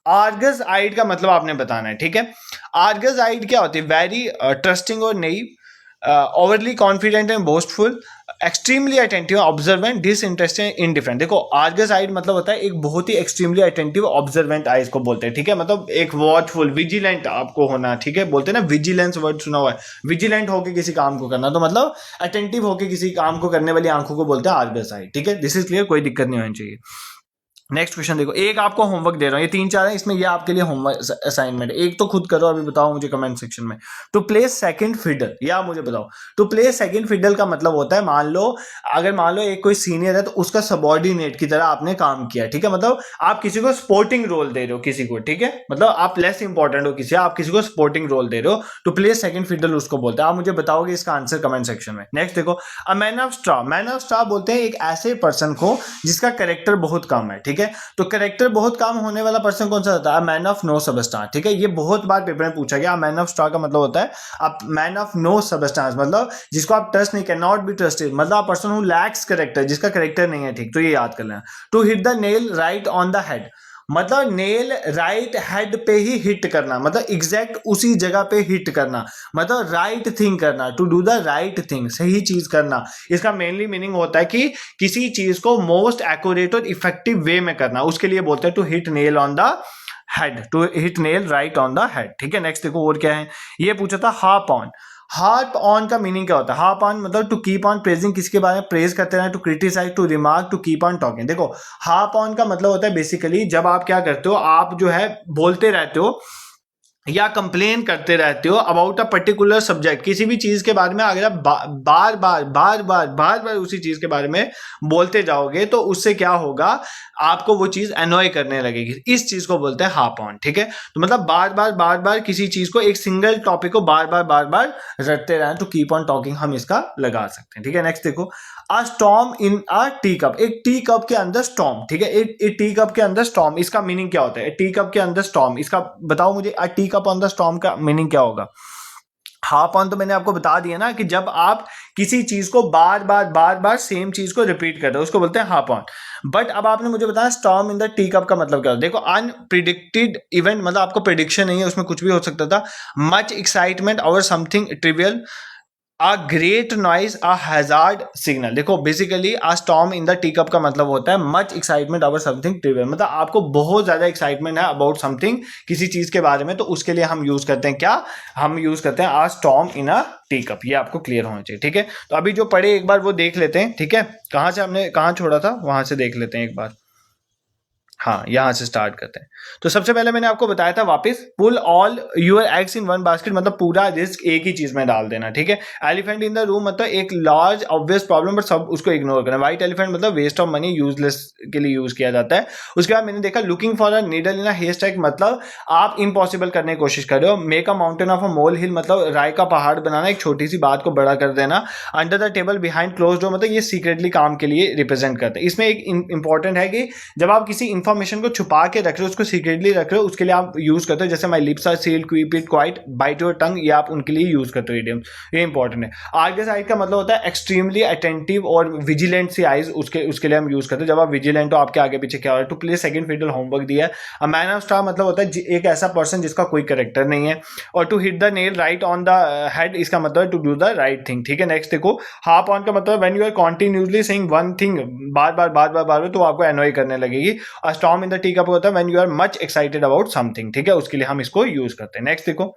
आर्गस आइड का मतलब आपने बताना है, ठीक है। आर्गस आइड क्या होती है? वेरी ट्रस्टिंग और naive, overly confident and boastful, extremely attentive, observant, disinterested, indifferent. देखो आर्गस आइड मतलब होता है एक बहुत ही एक्सट्रीमली अटेंटिव, ऑब्जर्वेंट आइज को बोलते हैं, ठीक है। मतलब एक वॉचफुल, विजिलेंट आपको होना, ठीक है। बोलते हैं ना विजिलेंस, वर्ड सुना हुआ है, विजिलेंट होकर किसी काम को करना, तो मतलब अटेंटिव होकर किसी काम को करने वाली आंखों को बोलते हैं आर्गस आइड, ठीक है। दिस इज क्लियर, कोई दिक्कत नहीं होनी चाहिए। नेक्स्ट क्वेश्चन देखो, एक आपको होमवर्क दे रहा हूं, ये 3-4 है, इसमें ये आपके लिए होमवर्क असाइनमेंट है, एक तो खुद करो, अभी बताओ मुझे कमेंट सेक्शन में। टू प्ले सेकंड फिडल, या मुझे बताओ टू प्ले सेकंड फिडल का मतलब होता है, मान लो एक कोई सीनियर है तो उसका सबॉर्डिनेट की तरह आपने काम किया, ठीक है, मतलब आप किसी को स्पोर्टिंग रोल दे रहे हो किसी को, ठीक है, मतलब आप लेस इंपॉर्टेंट हो किसी, आप किसी को स्पोर्टिंग रोल दे रहे हो, टू प्ले सेकंड फिडल उसको बोलते हैं। आप मुझे बताओगे इसका आंसर कमेंट सेक्शन में। नेक्स्ट देखो, a man of straw, man of straw बोलते हैं एक ऐसे पर्सन को जिसका कैरेक्टर बहुत कम है, ठीक है, तो कैरेक्टर बहुत कम होने वाला पर्सन कौन सा होता है? मैन ऑफ नो सबस्टांस, ठीक है, ये बहुत बार पेपर में पूछा गया। मैन ऑफ स्टार का मतलब होता है आप मैन ऑफ नो सबस्टांस, मतलब जिसको आप ट्रस्ट नहीं, कैन नॉट बी ट्रस्टेड, मतलब पर्सन हु लैक्स कैरेक्टर, जिसका कैरेक्टर नहीं है, ठीक, तो ये याद कर लेना। To hit the nail right on the head, मतलब नेल राइट हेड पे ही हिट करना, मतलब एग्जैक्ट उसी जगह पे हिट करना, मतलब राइट थिंग करना, to do the right thing, सही चीज करना। इसका मेनली मीनिंग होता है कि किसी चीज को मोस्ट एक्यूरेट और इफेक्टिव वे में करना, उसके लिए बोलते हैं to hit nail on the head, to hit nail right on the head, ठीक है। नेक्स्ट देखो और क्या है, ये पूछा था हार्प ऑन। हार्प ऑन का मीनिंग क्या होता है? हार्प ऑन मतलब टू कीप ऑन प्रेजिंग, किसके बारे में प्रेज करते रहना, to criticise, to remark, to keep on talking. देखो हार्प ऑन का मतलब होता है बेसिकली जब आप क्या करते हो, आप जो है बोलते रहते हो या कंप्लेन करते रहते हो अबाउट अ पर्टिकुलर सब्जेक्ट, किसी भी चीज के बारे में अगर आप बार बार उसी चीज के बारे में बोलते जाओगे तो उससे क्या होगा, आपको वो चीज अनॉय करने लगेगी, इस चीज को बोलते हैं हार्प ऑन, ठीक है। तो मतलब बार बार किसी चीज को, एक सिंगल टॉपिक को बार बार रटते रहना, तो कीप ऑन टॉकिंग हम इसका लगा सकते हैं, ठीक है। नेक्स्ट देखो, अ storm in a tea cup, एक टी कप के अंदर स्टॉर्म, ठीक है, एक टी कप के अंदर स्टॉर्म, इसका मीनिंग क्या होता है? टी कप के अंदर स्टॉर्म, इसका बताओ मुझे, a T cup on the storm का मीनिंग क्या होगा? हार्प ऑन तो मैंने आपको बता दिया ना, कि जब आप किसी चीज को बार बार सेम चीज को रिपीट कर रहे हो उसको बोलते हैं हार्प ऑन। बट अब आपने मुझे बताया storm in the tea cup का मतलब क्या होता है? देखो अनप्रिडिक्टेड इवेंट, मतलब आपको प्रिडिक्शन नहीं है, उसमें कुछ भी हो सकता था। मच एक्साइटमेंट और something trivial, a great noise, a hazard signal. देखो basically a storm in the tea cup का मतलब होता है much excitement about something trivial, मतलब आपको बहुत ज्यादा एक्साइटमेंट है अबाउट समथिंग, किसी चीज के बारे में, तो उसके लिए हम यूज करते हैं क्या, हम यूज करते हैं अ storm in a tea cup. ये आपको क्लियर होना चाहिए, ठीक है। तो अभी जो पढ़े एक बार वो देख लेते हैं, ठीक है, कहां से हमने कहां छोड़ा था वहां से देख लेते हैं एक बार। हाँ, यहां से स्टार्ट करते हैं। तो सबसे पहले मैंने आपको बताया था वापस, pull all your eggs in one basket, मतलब पूरा रिस्क एक ही चीज में डाल देना, ठीक है। एलिफेंट इन द रूम मतलब एक लार्ज ऑब्वियस प्रॉब्लम बट सब उसको इग्नोर करना। व्हाइट एलिफेंट मतलब वेस्ट ऑफ मनी, यूजलेस के लिए यूज किया जाता है। उसके बाद मैंने देखा looking for a needle in a hay मतलब आप इम्पॉसिबल करने की कोशिश कर रहे हो। Make a mountain of a molehill मतलब राय का पहाड़ बनाना, एक छोटी सी बात को बड़ा कर देना। Under the table behind close door मतलब ये सीक्रेटली काम के लिए रिप्रेजेंट करते हैं। इसमें एक इंपॉर्टेंट है कि जब आप किसी इंफॉर्मेशन को छुपा के रख रहे हो, उसको सीक्रेटली रख रहे हो, उसके लिए आप यूज करते हो, जैसे my lips are sealed, keep it quiet, bite your tongue, ये आप उनके लिए यूज करते हो इडियम, ये इंपॉर्टेंट है। आगे साइड का मतलब होता है एक्सट्रीमली अटेंटिव और विजिलेंट सी आइज, उसके लिए हम यूज करते हैं। जब आप विजिलेंट हो, आपके आगे पीछे क्या हो रहा है। To play second fiddle homework दिया है। अ मैन ऑफ स्टार मतलब होता है एक ऐसा पर्सन जिसका कोई कैरेक्टर नहीं है। और to hit the nail right on the head, इसका मतलब है to do the right thing, ठीक है। नेक्स्ट देखो, हार्प ऑन का मतलब when you are continuously saying one thing बार तो आपको एनॉय करने लगेगी। A storm in the tea cup होता है when you are much excited about something, ठीक है, उसके लिए हम इसको यूज करते हैं। नेक्स्ट देखो,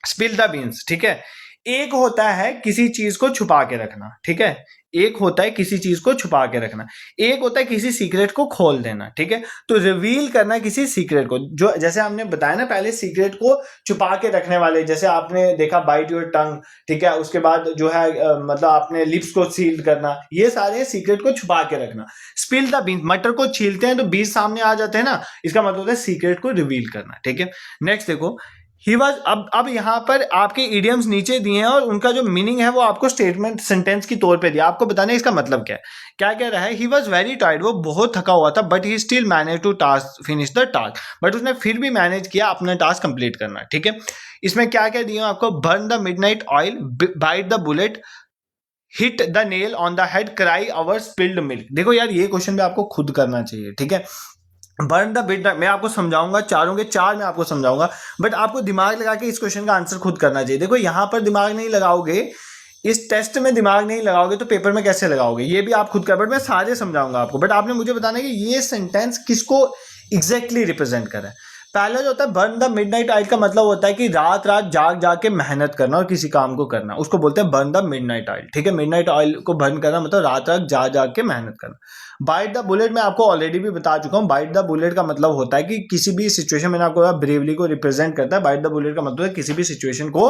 स्पिल द बीन्स, ठीक है। एक होता है किसी चीज को छुपा के रखना, ठीक है, एक होता है किसी चीज को छुपा के रखना, एक होता है किसी सीक्रेट को खोल देना, ठीक है। तो रिवील करना किसी सीक्रेट को, जो जैसे हमने बताया ना पहले, सीक्रेट को छुपा के रखने वाले, जैसे आपने देखा बाइट योर टंग, ठीक है, उसके बाद जो है मतलब आपने लिप्स को सील करना, ये सारे सीक्रेट को छुपा के रखना। स्पिल द बीन्स, मटर को छीलते हैं तो बीज सामने आ जाते हैं ना, इसका मतलब होता है सीक्रेट को रिवील करना, ठीक है। नेक्स्ट देखो, ही वॉज, अब यहां पर आपके इडियम्स नीचे दिए हैं और उनका जो मीनिंग है वो आपको स्टेटमेंट सेंटेंस की तौर पे दिया, आपको बताना है इसका मतलब क्या है। क्या कह रहा है? ही वॉज वेरी टायर्ड, वो बहुत थका हुआ था, but he still manage to task finish the task, बट उसने फिर भी मैनेज किया अपना टास्क कंप्लीट करना, ठीक है। इसमें क्या क्या दिया आपको? Burn the midnight oil, bite the bullet, hit the nail on the head, cry over spilled milk. देखो यार ये क्वेश्चन भी आपको खुद करना चाहिए, ठीक है। बर्न द बिट, मैं आपको समझाऊंगा, चारों के चार मैं आपको समझाऊंगा, बट आपको दिमाग लगा के इस क्वेश्चन का आंसर खुद करना चाहिए। देखो यहां पर दिमाग नहीं लगाओगे, इस टेस्ट में दिमाग नहीं लगाओगे तो पेपर में कैसे लगाओगे, ये भी आप खुद कर, बट मैं सारे समझाऊंगा आपको। बट आपने मुझे बताना है कि ये सेंटेंस किसको एग्जैक्टली रिप्रेजेंट कर रहा है। पहला जो होता है बर्न द मिडनाइट ऑयल का मतलब होता है कि रात रात जाग जाग के मेहनत करना और किसी काम को करना, उसको बोलते हैं बर्न द मिडनाइट ऑयल। ठीक है, मिडनाइट ऑयल को बर्न करना मतलब रात रात जाग जाग के मेहनत करना। बाइट द बुलेट मैं आपको ऑलरेडी भी बता चुका हूँ। बाइट द बुलेट का मतलब होता है कि किसी भी सिचुएशन, मैंने आपको ब्रेवली को रिप्रेजेंट करता है। बाइट द बुलेट का मतलब है किसी भी सिचुएशन को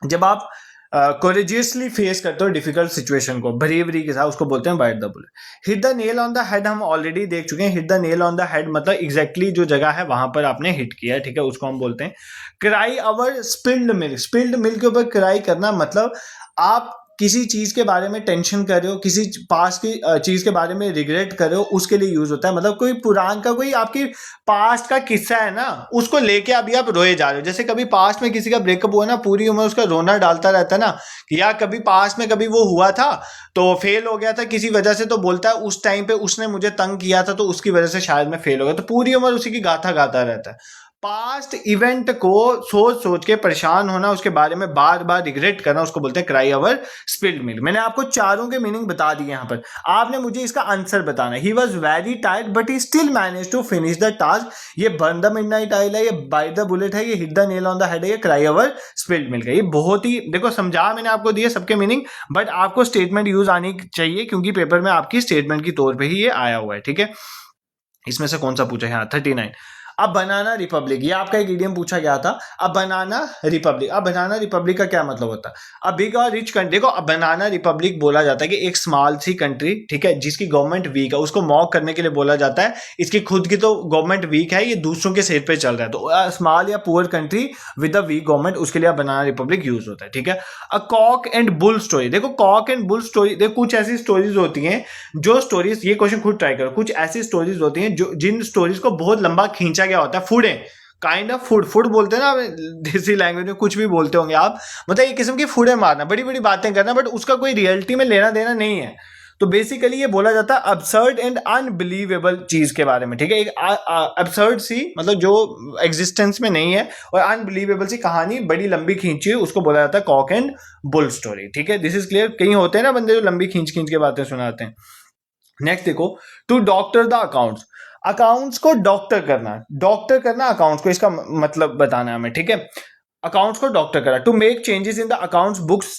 जब आप कोरेजियसली फेस करते हो डिफिकल्ट सिचुएशन को ब्रेवरी के साथ, उसको बोलते हैं bite the bullet. Hit the nail on the head हम ऑलरेडी देख चुके हैं। Hit the nail on the head मतलब एग्जैक्टली जो जगह है वहां पर आपने हिट किया है। ठीक है, उसको हम बोलते हैं cry over spilled milk. Spilled milk के ऊपर क्राई करना मतलब आप किसी चीज के बारे में टेंशन कर रहे हो, किसी पास की चीज के बारे में रिग्रेट कर रहे हो, उसके लिए यूज होता है। मतलब कोई पुरान का कोई आपकी पास्ट का किस्सा है ना, उसको लेके अभी आप रोए जा रहे हो। जैसे कभी पास्ट में किसी का ब्रेकअप हुआ ना, पूरी उम्र उसका रोना डालता रहता है ना, या कभी पास्ट में कभी वो हुआ था तो फेल हो गया था किसी वजह से, तो बोलता है उस टाइम पे उसने मुझे तंग किया था तो उसकी वजह से शायद मैं फेल हो गया, तो पूरी उम्र उसी की गाथा गाता रहता है। पास्ट इवेंट को सोच सोच के परेशान होना, उसके बारे में बार बार रिग्रेट करना, उसको बोलते हैं क्राई ओवर स्पिल्ड मिल्क। मैंने आपको चारों के मीनिंग बता दिए यहाँ पर, आपने मुझे इसका आंसर बताना है। He was very tired but he still manage to finish the task. ये बर्न द मिडनाइट ऑयल है, ये बाइट द बुलेट है, ये hit the nail on the head है, ये क्राई ओवर स्पिल्ड मिल्क है। ये बहुत ही देखो समझा मैंने आपको दिए सबके मीनिंग, बट आपको स्टेटमेंट यूज आनी चाहिए क्योंकि पेपर में आपकी स्टेटमेंट की तौर पर ही ये आया हुआ है। ठीक है, इसमें से कौन सा पूछा है? हाँ 39। अब बनाना रिपब्लिक, ये आपका एक इडियम पूछा गया था। अब बनाना रिपब्लिक, अब बनाना रिपब्लिक का क्या मतलब होता है? अब बिग और रिच कंट्री, देखो अब बनाना रिपब्लिक बोला जाता है कि एक स्मॉल सी कंट्री, ठीक है, जिसकी गवर्नमेंट वीक है, उसको मॉक करने के लिए बोला जाता है इसकी खुद की तो गवर्नमेंट वीक है, ये दूसरों के सिर पे चल रहा है, तो स्मॉल या poor country with a weak government, उसके लिए बनाना रिपब्लिक यूज होता है। ठीक है, a cock and bull story, देखो कॉक एंड बुल स्टोरी, देखो कुछ ऐसी स्टोरीज होती हैं जो स्टोरीज, ये क्वेश्चन खुद ट्राई करो, कुछ ऐसी स्टोरीज होती हैं जो जिन स्टोरीज को बहुत लंबा खींचा गया होता है। फूड है, काइंड ऑफ फूड, फूड बोलते हैं ना देसी लैंग्वेज में, कुछ भी बोलते होंगे आप, मतलब एक किस्म की फूड है मारना, बड़ी बड़ी बातें करना, बट उसका कोई रियलिटी में लेना देना नहीं है। तो बेसिकली ये बोला जाता है अब्सर्ड एंड अनबिलीवेबल चीज के बारे में। ठीक है, एक अब्सर्ड सी मतलब जो एग्जिस्टेंस में नहीं है, और अनबिलीवेबल सी कहानी बड़ी लंबी खींची हुई, उसको बोला जाता है कॉक एंड बुल स्टोरी। ठीक है, दिस इज क्लियर। कहीं होते हैं ना बंदे जो लंबी खींच खींच के बातें सुनाते हैं। नेक्स्ट देखो, to doctor the accounts, accounts को डॉक्टर करना, डॉक्टर करना अकाउंट्स को, इसका मतलब बताना है हमें। ठीक है, अकाउंट्स को डॉक्टर करना। To make changes in the accounts books,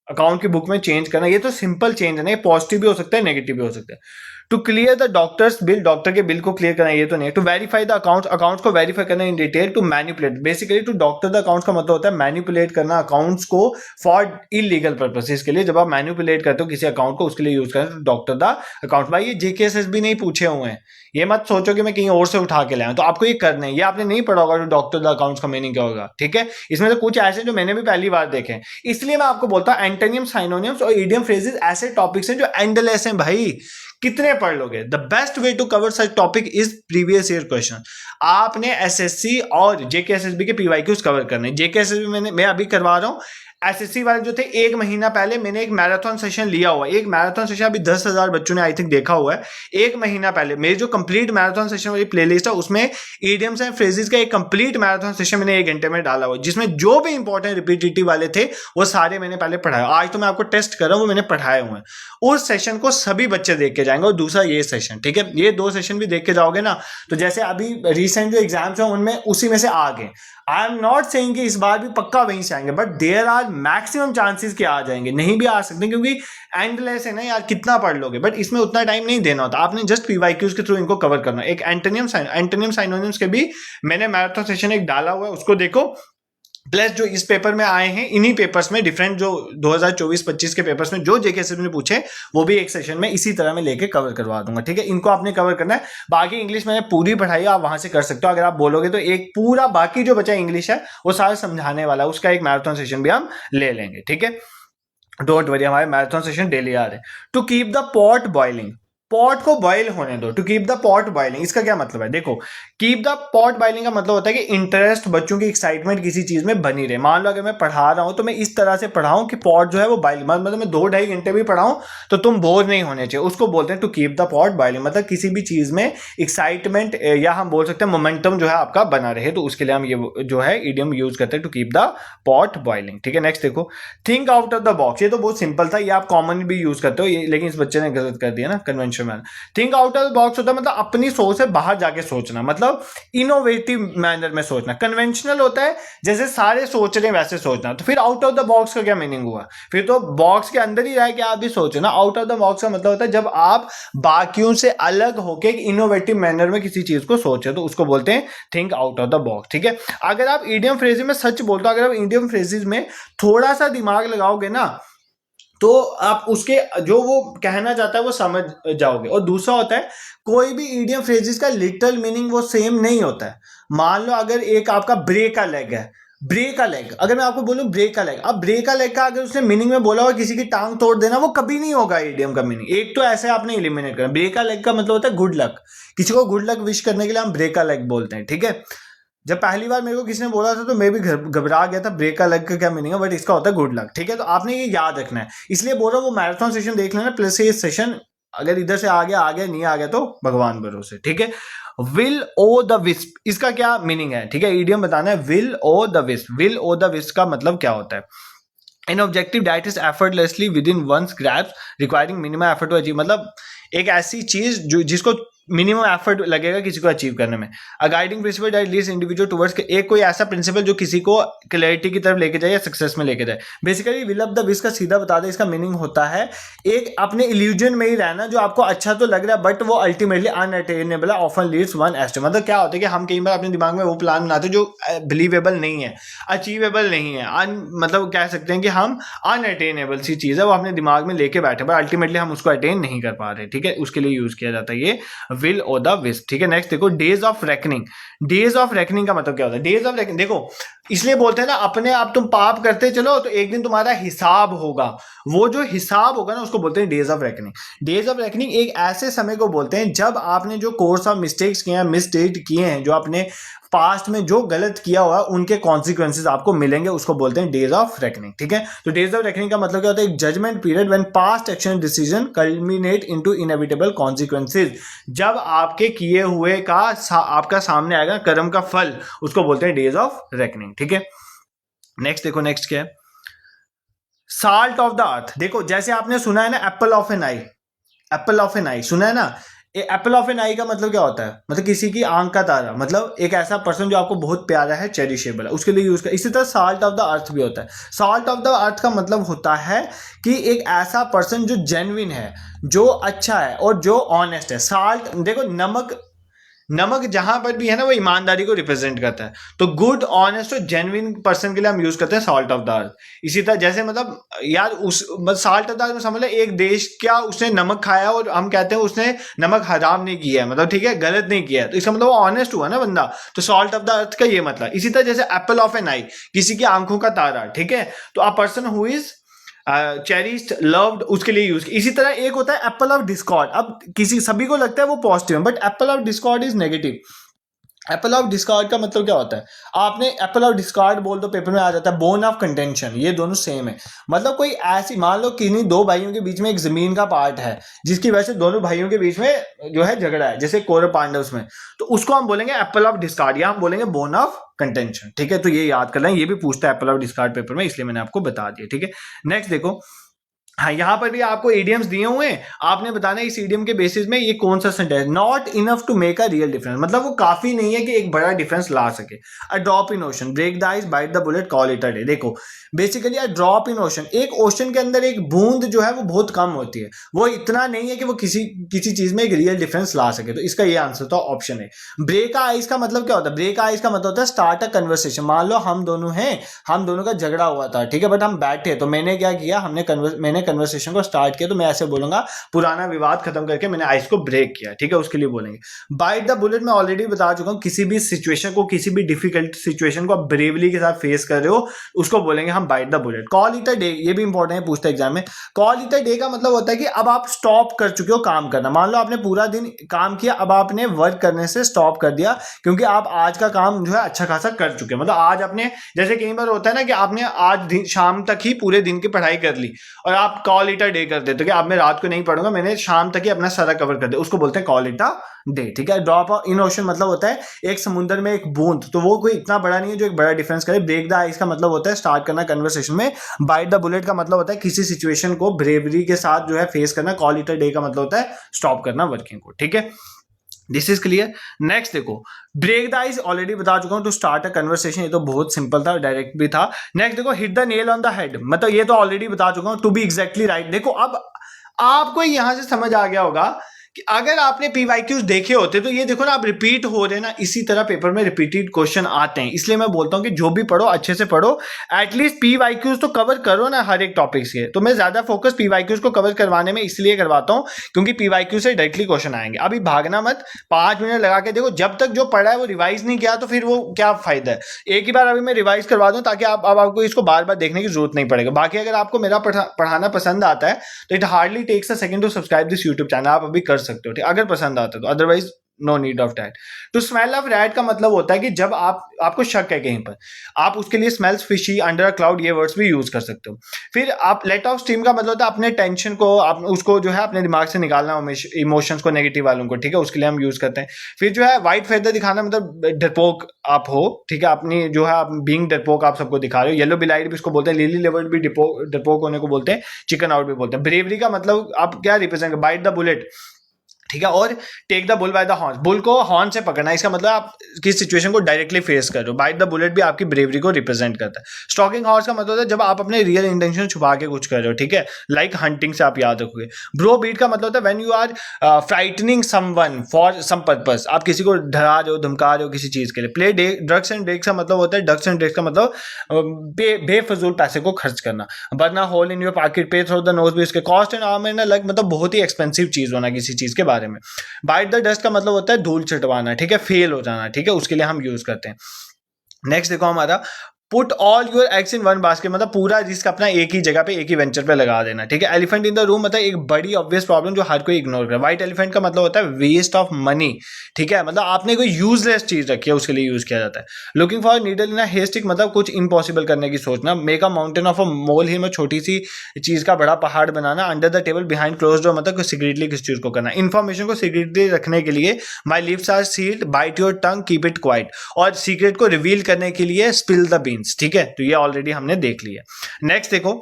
account की बुक में चेंज करना, ये तो सिंपल चेंज है ना, ये पॉजिटिव भी हो सकता है नेगेटिव भी हो सकता है। To clear the doctor's bill, doctor के बिल को क्लियर करना, ये तो नहीं है। To verify the accounts, accounts को वेरीफाई करना in detail. To manipulate, basically to doctor the accounts का मतलब होता है मैनिपुलेट करना अकाउंट्स को फॉर इलीगल पर्पसेस के लिए। जब आप मैनिपुलेट करते हो किसी अकाउंट को, उसके लिए यूज करते हो डॉक्टर द अकाउंट। भाई ये जेकेएसएस भी नहीं पूछे हुए हैं, ये मत सोचो कि मैं कहीं और से उठा के लाया, तो आपको ये करना है। ये आपने नहीं पढ़ा होगा जो डॉक्टर द अकाउंट्स का मीनिंग क्या होगा। ठीक है, इसमें से कुछ ऐसे जो मैंने भी पहली बार देखे हैं, इसलिए मैं आपको बोलता हूं एंटोनियम, साइनोनियम्स और इडियम फ्रेजेस ऐसे टॉपिक्स हैं जो एंडलेस हैं भाई, कितने पढ़ लोगे। The best way to cover such topic is previous year question. आपने एसएससी और जेकेएसएसबी के पीवाईक्यूज कवर करने। जेकेएसएसबी मैं अभी करवा रहा हूं, एसएससी वाले जो थे एक महीना पहले मैंने एक मैराथन सेशन लिया हुआ है। एक मैराथन सेशन अभी 10,000 बच्चों ने आई थिंक देखा हुआ है। एक महीना पहले मेरी जो कंप्लीट मैराथन सेशन वाली प्लेलिस्ट है उसमें इडियम्स एंड फ्रेजेस का एक कंप्लीट मैराथन सेशन मैंने 1 घंटे में डाला हुआ है, जिसमें जो भी इंपॉर्टेंट रिपीटेटिव वाले थे वो सारे मैंने पहले पढ़ाया। आज तो मैं आपको टेस्ट कर रहा हूं, वो मैंने पढ़ाए हुए हैं। उस सेशन को सभी बच्चे देख के जाएंगे, और दूसरा ये सेशन। ठीक है, ये 2 सेशन भी देख के जाओगे ना, तो जैसे अभी रिसेंट जो एग्जाम्स हैं उनमें उसी में से आ गए। आई एम नॉट सेइंग कि इस बार भी पक्का वहीं से आएंगे, but there are maximum chances कि आ जाएंगे, नहीं भी आ सकते क्योंकि एंडलेस है ना यार, कितना पढ़ लोगे। बट इसमें उतना टाइम नहीं देना होता, आपने जस्ट पीवाईक्यूज के थ्रू इनको कवर करना। एक एंटोनियम साइनोनिम्स के भी मैंने मैराथन सेशन एक डाला हुआ है, उसको देखो। प्लस जो इस पेपर में आए हैं, इन्हीं पेपर्स में डिफरेंट जो 2024-25 के पेपर्स में जो जेकेएसएस ने पूछे, वो भी एक सेशन में इसी तरह में लेके कवर करवा दूंगा। ठीक है, इनको आपने कवर करना है। बाकी इंग्लिश मैंने पूरी पढ़ाई, आप वहां से कर सकते हो। अगर आप बोलोगे तो एक पूरा बाकी जो बचा इंग्लिश है वो सारा समझाने वाला है, उसका एक मैराथन सेशन भी हम ले लेंगे। ठीक है, डोंट वरी, हमारे मैराथन सेशन डेली आ रहे हैं। To keep the pot boiling, pot को बॉइल होने दो। To keep the pot boiling, इसका क्या मतलब है? देखो, कीप द पॉट बॉइलिंग का मतलब होता है कि इंटरेस्ट, बच्चों की एक्साइटमेंट किसी चीज में बनी रहे। मान लो अगर मैं पढ़ा रहा हूं तो मैं इस तरह से पढ़ाऊं कि पॉट जो है वो बॉइल, मतलब मैं 2-2.5 घंटे भी पढ़ाऊं तो तुम बोर नहीं होने चाहिए, उसको बोलते हैं to keep the pot boiling. मतलब किसी भी चीज में एक्साइटमेंट या हम बोल सकते हैं मोमेंटम जो है आपका बना रहे, तो उसके लिए हम ये जो है इडियम यूज करते हैं, to keep the pot boiling. ठीक है, नेक्स्ट देखो, think out of the box. ये तो बहुत सिंपल था, ये आप कॉमन भी यूज करते हो, लेकिन इस बच्चे ने गलत कर दिया ना, convention conventional manner. Think out of the box होता है मतलब अपनी सोच से बाहर जाके सोचना, मतलब इनोवेटिव मैनर में सोचना। कन्वेंशनल होता है जैसे सारे सोच रहे हैं वैसे सोचना। तो फिर आउट ऑफ द बॉक्स का क्या मीनिंग हुआ? फिर तो बॉक्स के अंदर ही रह के आप भी सोचो ना। आउट ऑफ द बॉक्स का मतलब होता है जब आप बाकियों से अलग होके एक इनोवेटिव मैनर में किसी चीज को सोचे, तो उसको बोलते हैं think out of the box. ठीक है, अगर आप इडियम फ्रेजेस में, सच बोलते हो, अगर आप इडियम फ्रेजेस में थोड़ा सा दिमाग लगाओगे ना तो आप उसके जो वो कहना चाहता है वो समझ जाओगे। और दूसरा होता है कोई भी इडियम फ्रेजेस का लिटरल मीनिंग वो सेम नहीं होता है। मान लो अगर एक आपका ब्रेक का लेग है, ब्रेक का लेग, अगर मैं आपको बोलूं ब्रेक का लेग, अब ब्रेक का लेग का अगर उसने मीनिंग में बोला होगा किसी की टांग तोड़ देना, वो कभी नहीं होगा इडियम का मीनिंग। एक तो ऐसे आपने एलिमिनेट करना। ब्रेक का लेग का मतलब होता है गुड लक, किसी को गुड लक विश करने के लिए हम ब्रेक का लेग बोलते हैं। ठीक है, जब पहली बार मेरे को किसी ने बोला था तो मैं भी घबरा गया था, ब्रेक का लेग का क्या मीनिंग है, बट इसका होता है गुड लक। ठीक है, तो आपने ये याद रखना है, इसलिए बोल रहा हूँ वो मैराथन सेशन देख लेना, प्लस ये सेशन अगर इधर से आ गया, नहीं आ गया तो भगवान भरोसे। ठीक है, विल ओ द विस्प, इसका क्या मीनिंग है? ठीक है, इडियम बताना है। Will o' the wisp, will o' the wisp का मतलब क्या होता है? An objective that is effortlessly within one's grasp requiring minimum effort to achieve, मतलब एक ऐसी चीज जो जिसको मिनिमम एफर्ट लगेगा किसी को अचीव करने में। अ guiding principal that leads individual towards, एक कोई ऐसा प्रिंसिपल जो किसी को क्लैरिटी की तरफ लेके जाए या सक्सेस में लेके जाए। Basically will of the wisp का सीधा बता दे, इसका मीनिंग होता है एक अपने इल्यूजन में ही रहना, जो आपको अच्छा तो लग रहा है बट वो अल्टीमेटली अनअटेनेबल है, ऑफन लीड्स वन एस्टो। मतलब क्या होता है कि हम कई बार अपने दिमाग में वो प्लान बनाते हैं जो बिलीवेबल नहीं है, अचीवेबल नहीं है, मतलब कह सकते हैं कि हम अनअटेनेबल सी चीज है वो अपने दिमाग में लेके बैठे, बट अल्टीमेटली हम उसको अटेन नहीं कर पा रहे। ठीक है, उसके लिए यूज किया जाता है ये विल ओ द विस्प। ठीक है, नेक्स्ट देखो days of reckoning. Days of reckoning का मतलब क्या होता है? डेज ऑफ रेकनिंग देखो इसलिए बोलते हैं ना, अपने आप तुम पाप करते चलो तो एक दिन तुम्हारा हिसाब होगा। वो जो हिसाब होगा ना उसको बोलते हैं days of reckoning. Days of reckoning एक ऐसे समय को बोलते हैं जब आपने जो कोर्स ऑफ मिस्टेक्स किए हैं, मिसस्टेट किए हैं, जो आपने पास्ट में जो गलत किया हुआ उनके कॉन्सिक्वेंसेज आपको मिलेंगे, उसको बोलते हैं डेज ऑफ रेकनिंग। ठीक है, तो डेज ऑफ रेकनिंग का मतलब क्या होता है? एक judgement period when past action decision culminate into inevitable consequences, जब आपके किए हुए का आपका सामने आएगा कर्म का फल, उसको बोलते हैं डेज ऑफ रेकनिंग। ठीक है, नेक्स्ट देखो, नेक्स्ट क्या है? Salt of the earth. देखो जैसे आपने सुना है ना apple of an eye, apple of an eye सुना है ना? एप्पल ऑफ एन आई का मतलब क्या होता है? मतलब किसी की आंख का तारा, मतलब एक ऐसा पर्सन जो आपको बहुत प्यारा है, चेरिशेबल है, उसके लिए यूज कर। इसी तरह साल्ट ऑफ द अर्थ भी होता है। साल्ट ऑफ द अर्थ का मतलब होता है कि एक ऐसा पर्सन जो जेन्युइन है, जो अच्छा है और जो ऑनेस्ट है। साल्ट देखो, नमक, नमक जहां पर भी है ना वो ईमानदारी को रिप्रेजेंट करता है। तो गुड, ऑनेस्ट और जेन्युइन पर्सन के लिए हम यूज करते हैं सॉल्ट ऑफ द अर्थ। इसी तरह जैसे मतलब यार उस सॉल्ट ऑफ द अर्थ में समझ लो एक देश क्या उसने नमक खाया और हम कहते हैं उसने नमक हराम नहीं किया है, मतलब ठीक है गलत नहीं किया है, तो इसका मतलब वो ऑनेस्ट हुआ ना बंदा। तो सॉल्ट ऑफ द अर्थ का ये मतलब। इसी तरह जैसे एप्पल ऑफ एन आई, किसी की आंखों का तारा। ठीक है, तो a person who is cherished, loved, उसके लिए यूज। इसी तरह एक होता है एप्पल ऑफ डिस्कॉर्ड। अब किसी सभी को लगता है वो पॉजिटिव है, but Apple of Discord is negative. Apple of discard का मतलब क्या होता है? आपने एप्पल ऑफ डिस्कार्ड बोल तो पेपर में आ जाता है बोन ऑफ कंटेंशन, ये दोनों सेम है। मतलब कोई ऐसी, मान लो किन्हीं दो भाइयों के बीच में एक जमीन का पार्ट है जिसकी वजह से दोनों भाइयों के बीच में जो है झगड़ा है, जैसे कौरव पांडव में, तो उसको हम बोलेंगे एप्पल ऑफ डिस्कार्ड, या हम बोलेंगे बोन ऑफ कंटेंशन। ठीक है, तो ये याद कर लें, ये भी पूछता है एप्पल ऑफ डिस्कार्ड पेपर में, इसलिए मैंने आपको बता दिया। ठीक है, नेक्स्ट देखो, हाँ यहां पर भी आपको इडियम्स दिए हुए हैं, आपने बताना है इस इडियम के बेसिस में ये कौन सा सेंटेंस है। Not enough to make a real difference, मतलब वो काफी नहीं है कि एक बड़ा डिफरेंस ला सके। A drop in ocean, break the ice, bite the bullet, call it a day. देखो basically a drop in ocean, एक ओशन के अंदर एक बूंद जो है वो बहुत कम होती है, वो इतना नहीं है कि वो किसी चीज में एक रियल डिफरेंस ला सके। तो इसका ये आंसर तो ऑप्शन है। ब्रेक आइस का मतलब क्या होता है? ब्रेक आइस का मतलब होता है स्टार्ट अ कन्वर्सेशन। मान लो हम दोनों हैं, हम दोनों का झगड़ा हुआ था, ठीक है, बट हम बैठे, तो मैंने क्या किया, मैंने कन्वर्सेशन को स्टार्ट किया, तो मैं ऐसे बोलूंगा पुराना विवाद खत्म करके मैंने आइस को ब्रेक किया। ठीक है, उसके लिए बोलेंगे। बाइट द बुलेट मैं ऑलरेडी बता चुका हूं, किसी भी सिचुएशन को, किसी भी डिफिकल्ट सिचुएशन को आप ब्रेवली के साथ फेस कर रहे हो, उसको बोलेंगे हम bite the bullet. Call it a day, ये भी इंपॉर्टेंट है, पूछता है एग्जाम में। कॉल इट अ डे का मतलब होता है कि अब आप स्टॉप कर चुके हो काम करना। मान लो आपने पूरा दिन काम किया, अब आपने वर्क करने से स्टॉप कर दिया, क्योंकि आप आज का काम जो है अच्छा खासा कर चुके हैं। मतलब आज आपने, जैसे कई बार होता है ना कि आपने आज शाम तक ही पूरे दिन की पढ़ाई कर ली और आप आप कॉल इट अ डे कर देते हो कि अब मैं रात को नहीं पढ़ूंगा, मैंने शाम तक ही अपना सारा कवर कर दिया, उसको बोलते हैं कॉल इट अ डे। ठीक है, ड्रॉप इन ओशन मतलब होता है एक समुद्र में एक बूंद, तो वो कोई इतना बड़ा नहीं है जो एक बड़ा डिफरेंस करे। ब्रेक द आइस का मतलब होता है स्टार्ट करना कन्वर्सेशन में। बाइट द बुलेट का मतलब होता है किसी सिचुएशन को ब्रेवरी के साथ जो है फेस करना। कॉल इट अ डे का मतलब होता है स्टॉप करना वर्किंग को। ठीक है, दिस इज क्लियर। नेक्स्ट देखो, ब्रेक द आइस ऑलरेडी बता चुका हूं, टू स्टार्ट अ कन्वर्सेशन, ये तो बहुत सिंपल था, डायरेक्ट भी था। नेक्स्ट देखो, hit the nail on the head, मतलब ये तो ऑलरेडी बता चुका हूं, टू बी एग्जैक्टली राइट। देखो अब आपको यहां से समझ आ गया होगा कि अगर आपने पीवाईक्यूज देखे होते तो ये देखो ना, आप रिपीट हो रहे ना, इसी तरह पेपर में रिपीटेड क्वेश्चन आते हैं। इसलिए मैं बोलता हूं कि जो भी पढ़ो अच्छे से पढ़ो, एटलीस्ट पीवाईक्यूज तो कवर करो ना हर एक टॉपिक के। तो मैं ज्यादा फोकस पीवाईक्यूज को कवर करवाने में इसलिए करवाता हूं क्योंकि पीवाईक्यू से डायरेक्टली क्वेश्चन आएंगे। अभी भागना मत, 5 मिनट लगा के देखो, जब तक जो पढ़ा है वो रिवाइज नहीं किया तो फिर वो क्या फायदा है। एक ही बार अभी मैं रिवाइज करवा दूं ताकि आपको इसको बार बार देखने की जरूरत नहीं पड़ेगा। बाकी अगर आपको मेरा पढ़ाना पसंद आता है तो it hardly takes a second to subscribe this YouTube channel, आप अभी कर सकते हो अगर पसंद आता है तो, otherwise no need of that. To smell of rat का मतलब होता है कि जब आपको शक है कहीं पर, आप उसके लिए smells fishy, under a cloud, ये वर्ड्स भी यूज कर सकते हो। फिर आप लेट ऑफ स्टीम का मतलब होता है अपने टेंशन को, आप उसको जो है अपने दिमाग से निकालना, इमोशंस को, नेगेटिव वालों को। ठीक है, उसके लिए हम यूज करते हैं। फिर जो है व्हाइट फेदर दिखाना, मतलब डरपोक आप हो। ठीक है, अपनी जो है आप बीइंग डरपोक आप सबको दिखा रहे हो। येलो बिलाइड भी इसको बोलते हैं, लिली लिवर्ड भी डरपोक होने को बोलते हैं, चिकन आउट भी बोलते हैं। ब्रेवरी का मतलब आप क्या रिप्रेजेंट, बाइट द बुलेट। ठीक है, और take the bull by the horn, bull को हॉर्न से पकड़ना, इसका मतलब आप किस सिचुएशन को डायरेक्टली फेस कर रहे हो। बाइट द बुलेट भी आपकी ब्रेवरी को रिप्रेजेंट करता है। स्टॉकिंग हॉर्स का मतलब होता है जब आप अपने रियल इंटेंशन छुपा के कुछ कर रहे हो। ठीक है, लाइक हंटिंग से आप याद रखोगे। ब्रो बीट का मतलब होता है when you are frightening someone for some purpose, आप किसी को डरा रहे हो, धमका रहे हो किसी चीज के लिए। प्ले ड्रग्स एंड ड्रेक्स का मतलब होता है, ड्रग्स एंड ड्रेक्स का मतलब बेफजूल पैसे को खर्च करना। Burn a hole in your pocket, pay through the nose भी उसके। Cost and arm and like मतलब बहुत ही एक्सपेंसिव चीज होना किसी चीज के बारे में। बाइट द डस्ट का मतलब होता है धूल चटवाना। ठीक है, फेल हो जाना। ठीक है, उसके लिए हम यूज करते हैं। नेक्स्ट देखो हमारा, put all your eggs in one basket, मतलब पूरा रिस्क अपना एक ही जगह पे, एक ही वेंचर पे लगा देना। ठीक है, एलिफेंट इन द रूम मतलब एक बड़ी ऑब्वियस प्रॉब्लम जो हर कोई इग्नोर करे। व्हाइट एलिफेंट का मतलब होता है वेस्ट ऑफ मनी। ठीक है, मतलब आपने कोई यूजलेस चीज रखी है उसके लिए यूज किया जाता है। Looking for needle in a haystack मतलब कुछ इम्पॉसिबल करने की सोचना। Make a mountain of a molehill, में छोटी सी चीज का बड़ा पहाड़ बनाना। Under the table behind close door मतलब सीक्रेटली किस चीज को करना। इन्फॉर्मेशन को सीक्रेटली रखने के लिए my lips are sealed, bite your tongue, keep it quiet. और सीक्रेट को रिवील करने के लिए स्पिल द बीन्स। ठीक है, तो ये ऑलरेडी हमने देख लिया। नेक्स्ट देखो,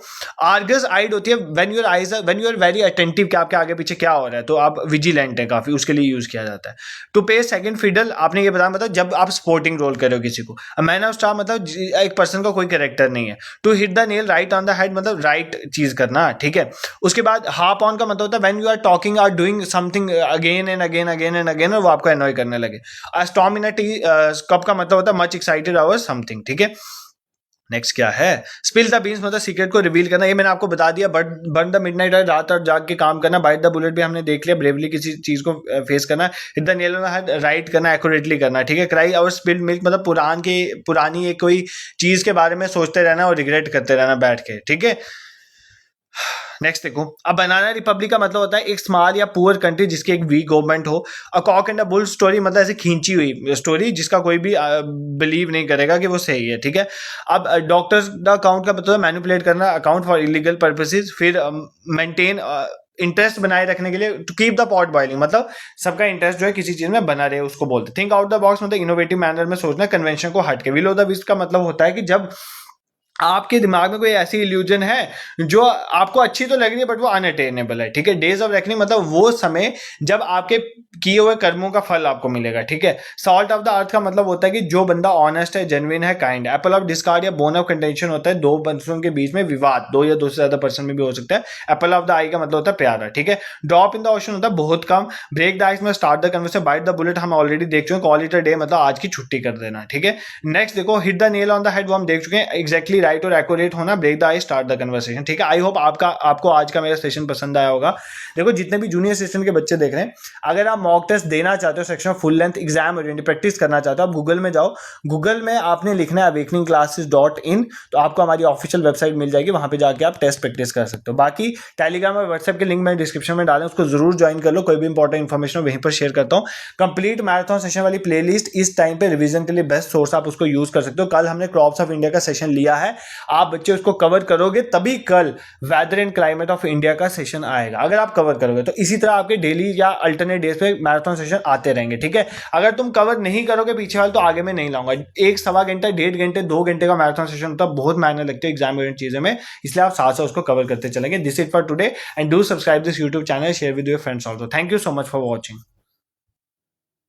आर्गस आइड होती है when your eyes when you are very attentive कि आपके आगे पीछे क्या हो रहा है, तो आप विजिलेंट है काफी, उसके लिए यूज किया जाता है। टू पे सेकंड फिडल, आपने ये बताया मतलब जब आप स्पोर्टिंग रोल कर रहे हो किसी को। मैन ऑफ स्टार मतलब एक पर्सन का कोई कैरेक्टर नहीं है। To hit the nail right on the head मतलब राइट चीज करना। ठीक है, उसके बाद हाफ ऑन का मतलब होता है when you are talking or doing something again and again again and again, और वो आपको एनॉय करने लगे। Storm in a tea cup का मतलब होता है मच एक्साइटेड ओवर समथिंग। ठीक है, नेक्स्ट क्या है, स्पिल द बीन्स मतलब सीक्रेट को रिवील करना, ये मैंने आपको बता दिया। बर्न द मिडनाइट, रात और जाग के काम करना। बाइट द बुलेट भी हमने देख लिया, ब्रेवली किसी चीज को फेस करना। Hit the nail on the head right करना, एक्यूरेटली करना। ठीक है, क्राई और स्पिल्ड मिल्क मतलब पुरानी एक कोई चीज के बारे में सोचते रहना और रिग्रेट करते रहना बैठ के। ठीक है, नेक्स्ट देखो, अब बनाना रिपब्लिक का मतलब होता है एक स्मॉल या पुअर कंट्री जिसकी एक वीक गवर्नमेंट हो। A cock and a bull story मतलब ऐसे खींची हुई स्टोरी जिसका कोई भी बिलीव नहीं करेगा कि वो सही है। ठीक है, अब डॉक्टर्स द अकाउंट का मतलब मैनिपुलेट करना, अकाउंट फॉर इलीगल पर्पसेस। फिर मेंटेन इंटरेस्ट बनाए रखने के लिए, to keep the pot boiling मतलब सबका इंटरेस्ट जो है किसी चीज में बना रहे उसको बोलते। थिंक आउट द बॉक्स मतलब इनोवेटिव मैनर में सोचना, कन्वेंशन को हट के। विल ऑफ द विस्ट का मतलब होता है कि जब आपके दिमाग में कोई ऐसी इल्यूजन है जो आपको अच्छी तो लग रही है बट वो अनअटेनेबल है। ठीक है, डेज ऑफ रेकनिंग मतलब वो समय जब आपके किए हुए कर्मों का फल आपको मिलेगा। ठीक है, सॉल्ट ऑफ द अर्थ का मतलब होता है कि जो बंदा ऑनेस्ट है, जेन्युइन है, काइंड है। एप्पल ऑफ डिस्कार्ड या बोन ऑफ कंटेंशन होता है दो पर्सन के बीच में विवाद, दो या दो से ज्यादा पर्सन में भी हो सकता है। एप्पल ऑफ द आई का मतलब होता है प्यारा। ठीक है, ड्रॉप इन द ओशन होता है बहुत कम। ब्रेक द आइस में start the conversation. Bite the bullet हम ऑलरेडी देख चुके हैं, कॉल इट अ डे मतलब आज की छुट्टी कर देना। ठीक है, नेक्स्ट देखो, hit the nail on the head वो हम देख चुके हैं, एग्जैक्टली राइट और एक्यूरेट होना। Break the ice, start the conversation. ठीक है, आई होप आपको आज का मेरा सेशन पसंद आया होगा। देखो जितने भी जूनियर सेशन के बच्चे देख रहे हैं, अगर आप मॉक टेस्ट देना चाहते हो section full length exam oriented practice करना चाहते हो, आप गूगल में जाओ, गूगल में आपने लिखना है awakeningclasses.in, तो आपको हमारी ऑफिशियल वेबसाइट मिल जाएगी, वहां पे जाके आप टेस्ट प्रैक्टिस कर सकते हो। बाकी टेलीग्राम और व्हाट्सएप के लिंक मैंने डिस्क्रिप्शन में डाले, उसको जरूर ज्वाइन कर लो, कोई भी इंपॉर्टेंट इन्फॉर्मेशन वहीं पर शेयर करता हूँ। कंप्लीट मैराथन सेशन वाली प्लेलिस्ट इस टाइम पे रिवीजन के लिए बेस्ट सोर्स, आप उसको यूज कर सकते हो। कल हमने क्रॉप्स ऑफ इंडिया का सेशन लिया है, आप बच्चे उसको कवर करोगे तभी कल weather and climate of India का सेशन आएगा। अगर आप कवर करोगे तो इसी तरह आपके डेली या अल्टरनेट डेज पे मैराथन सेशन आते रहेंगे, ठीक है। अगर तुम कवर नहीं करोगे पीछे वाले, तो आगे मैं नहीं लाऊंगा। 1 सवा घंटा, 1.5 घंटे, 2 घंटे का मैराथन सेशन होता है, बहुत मेहनत लगती है एग्जाम ओरिएंटेड चीजों में, इसलिए आप साथ साथ उसको कवर करते चलेंगे। This it for today and do subscribe this YouTube channel, share with your friends also. Thank you so much for watching.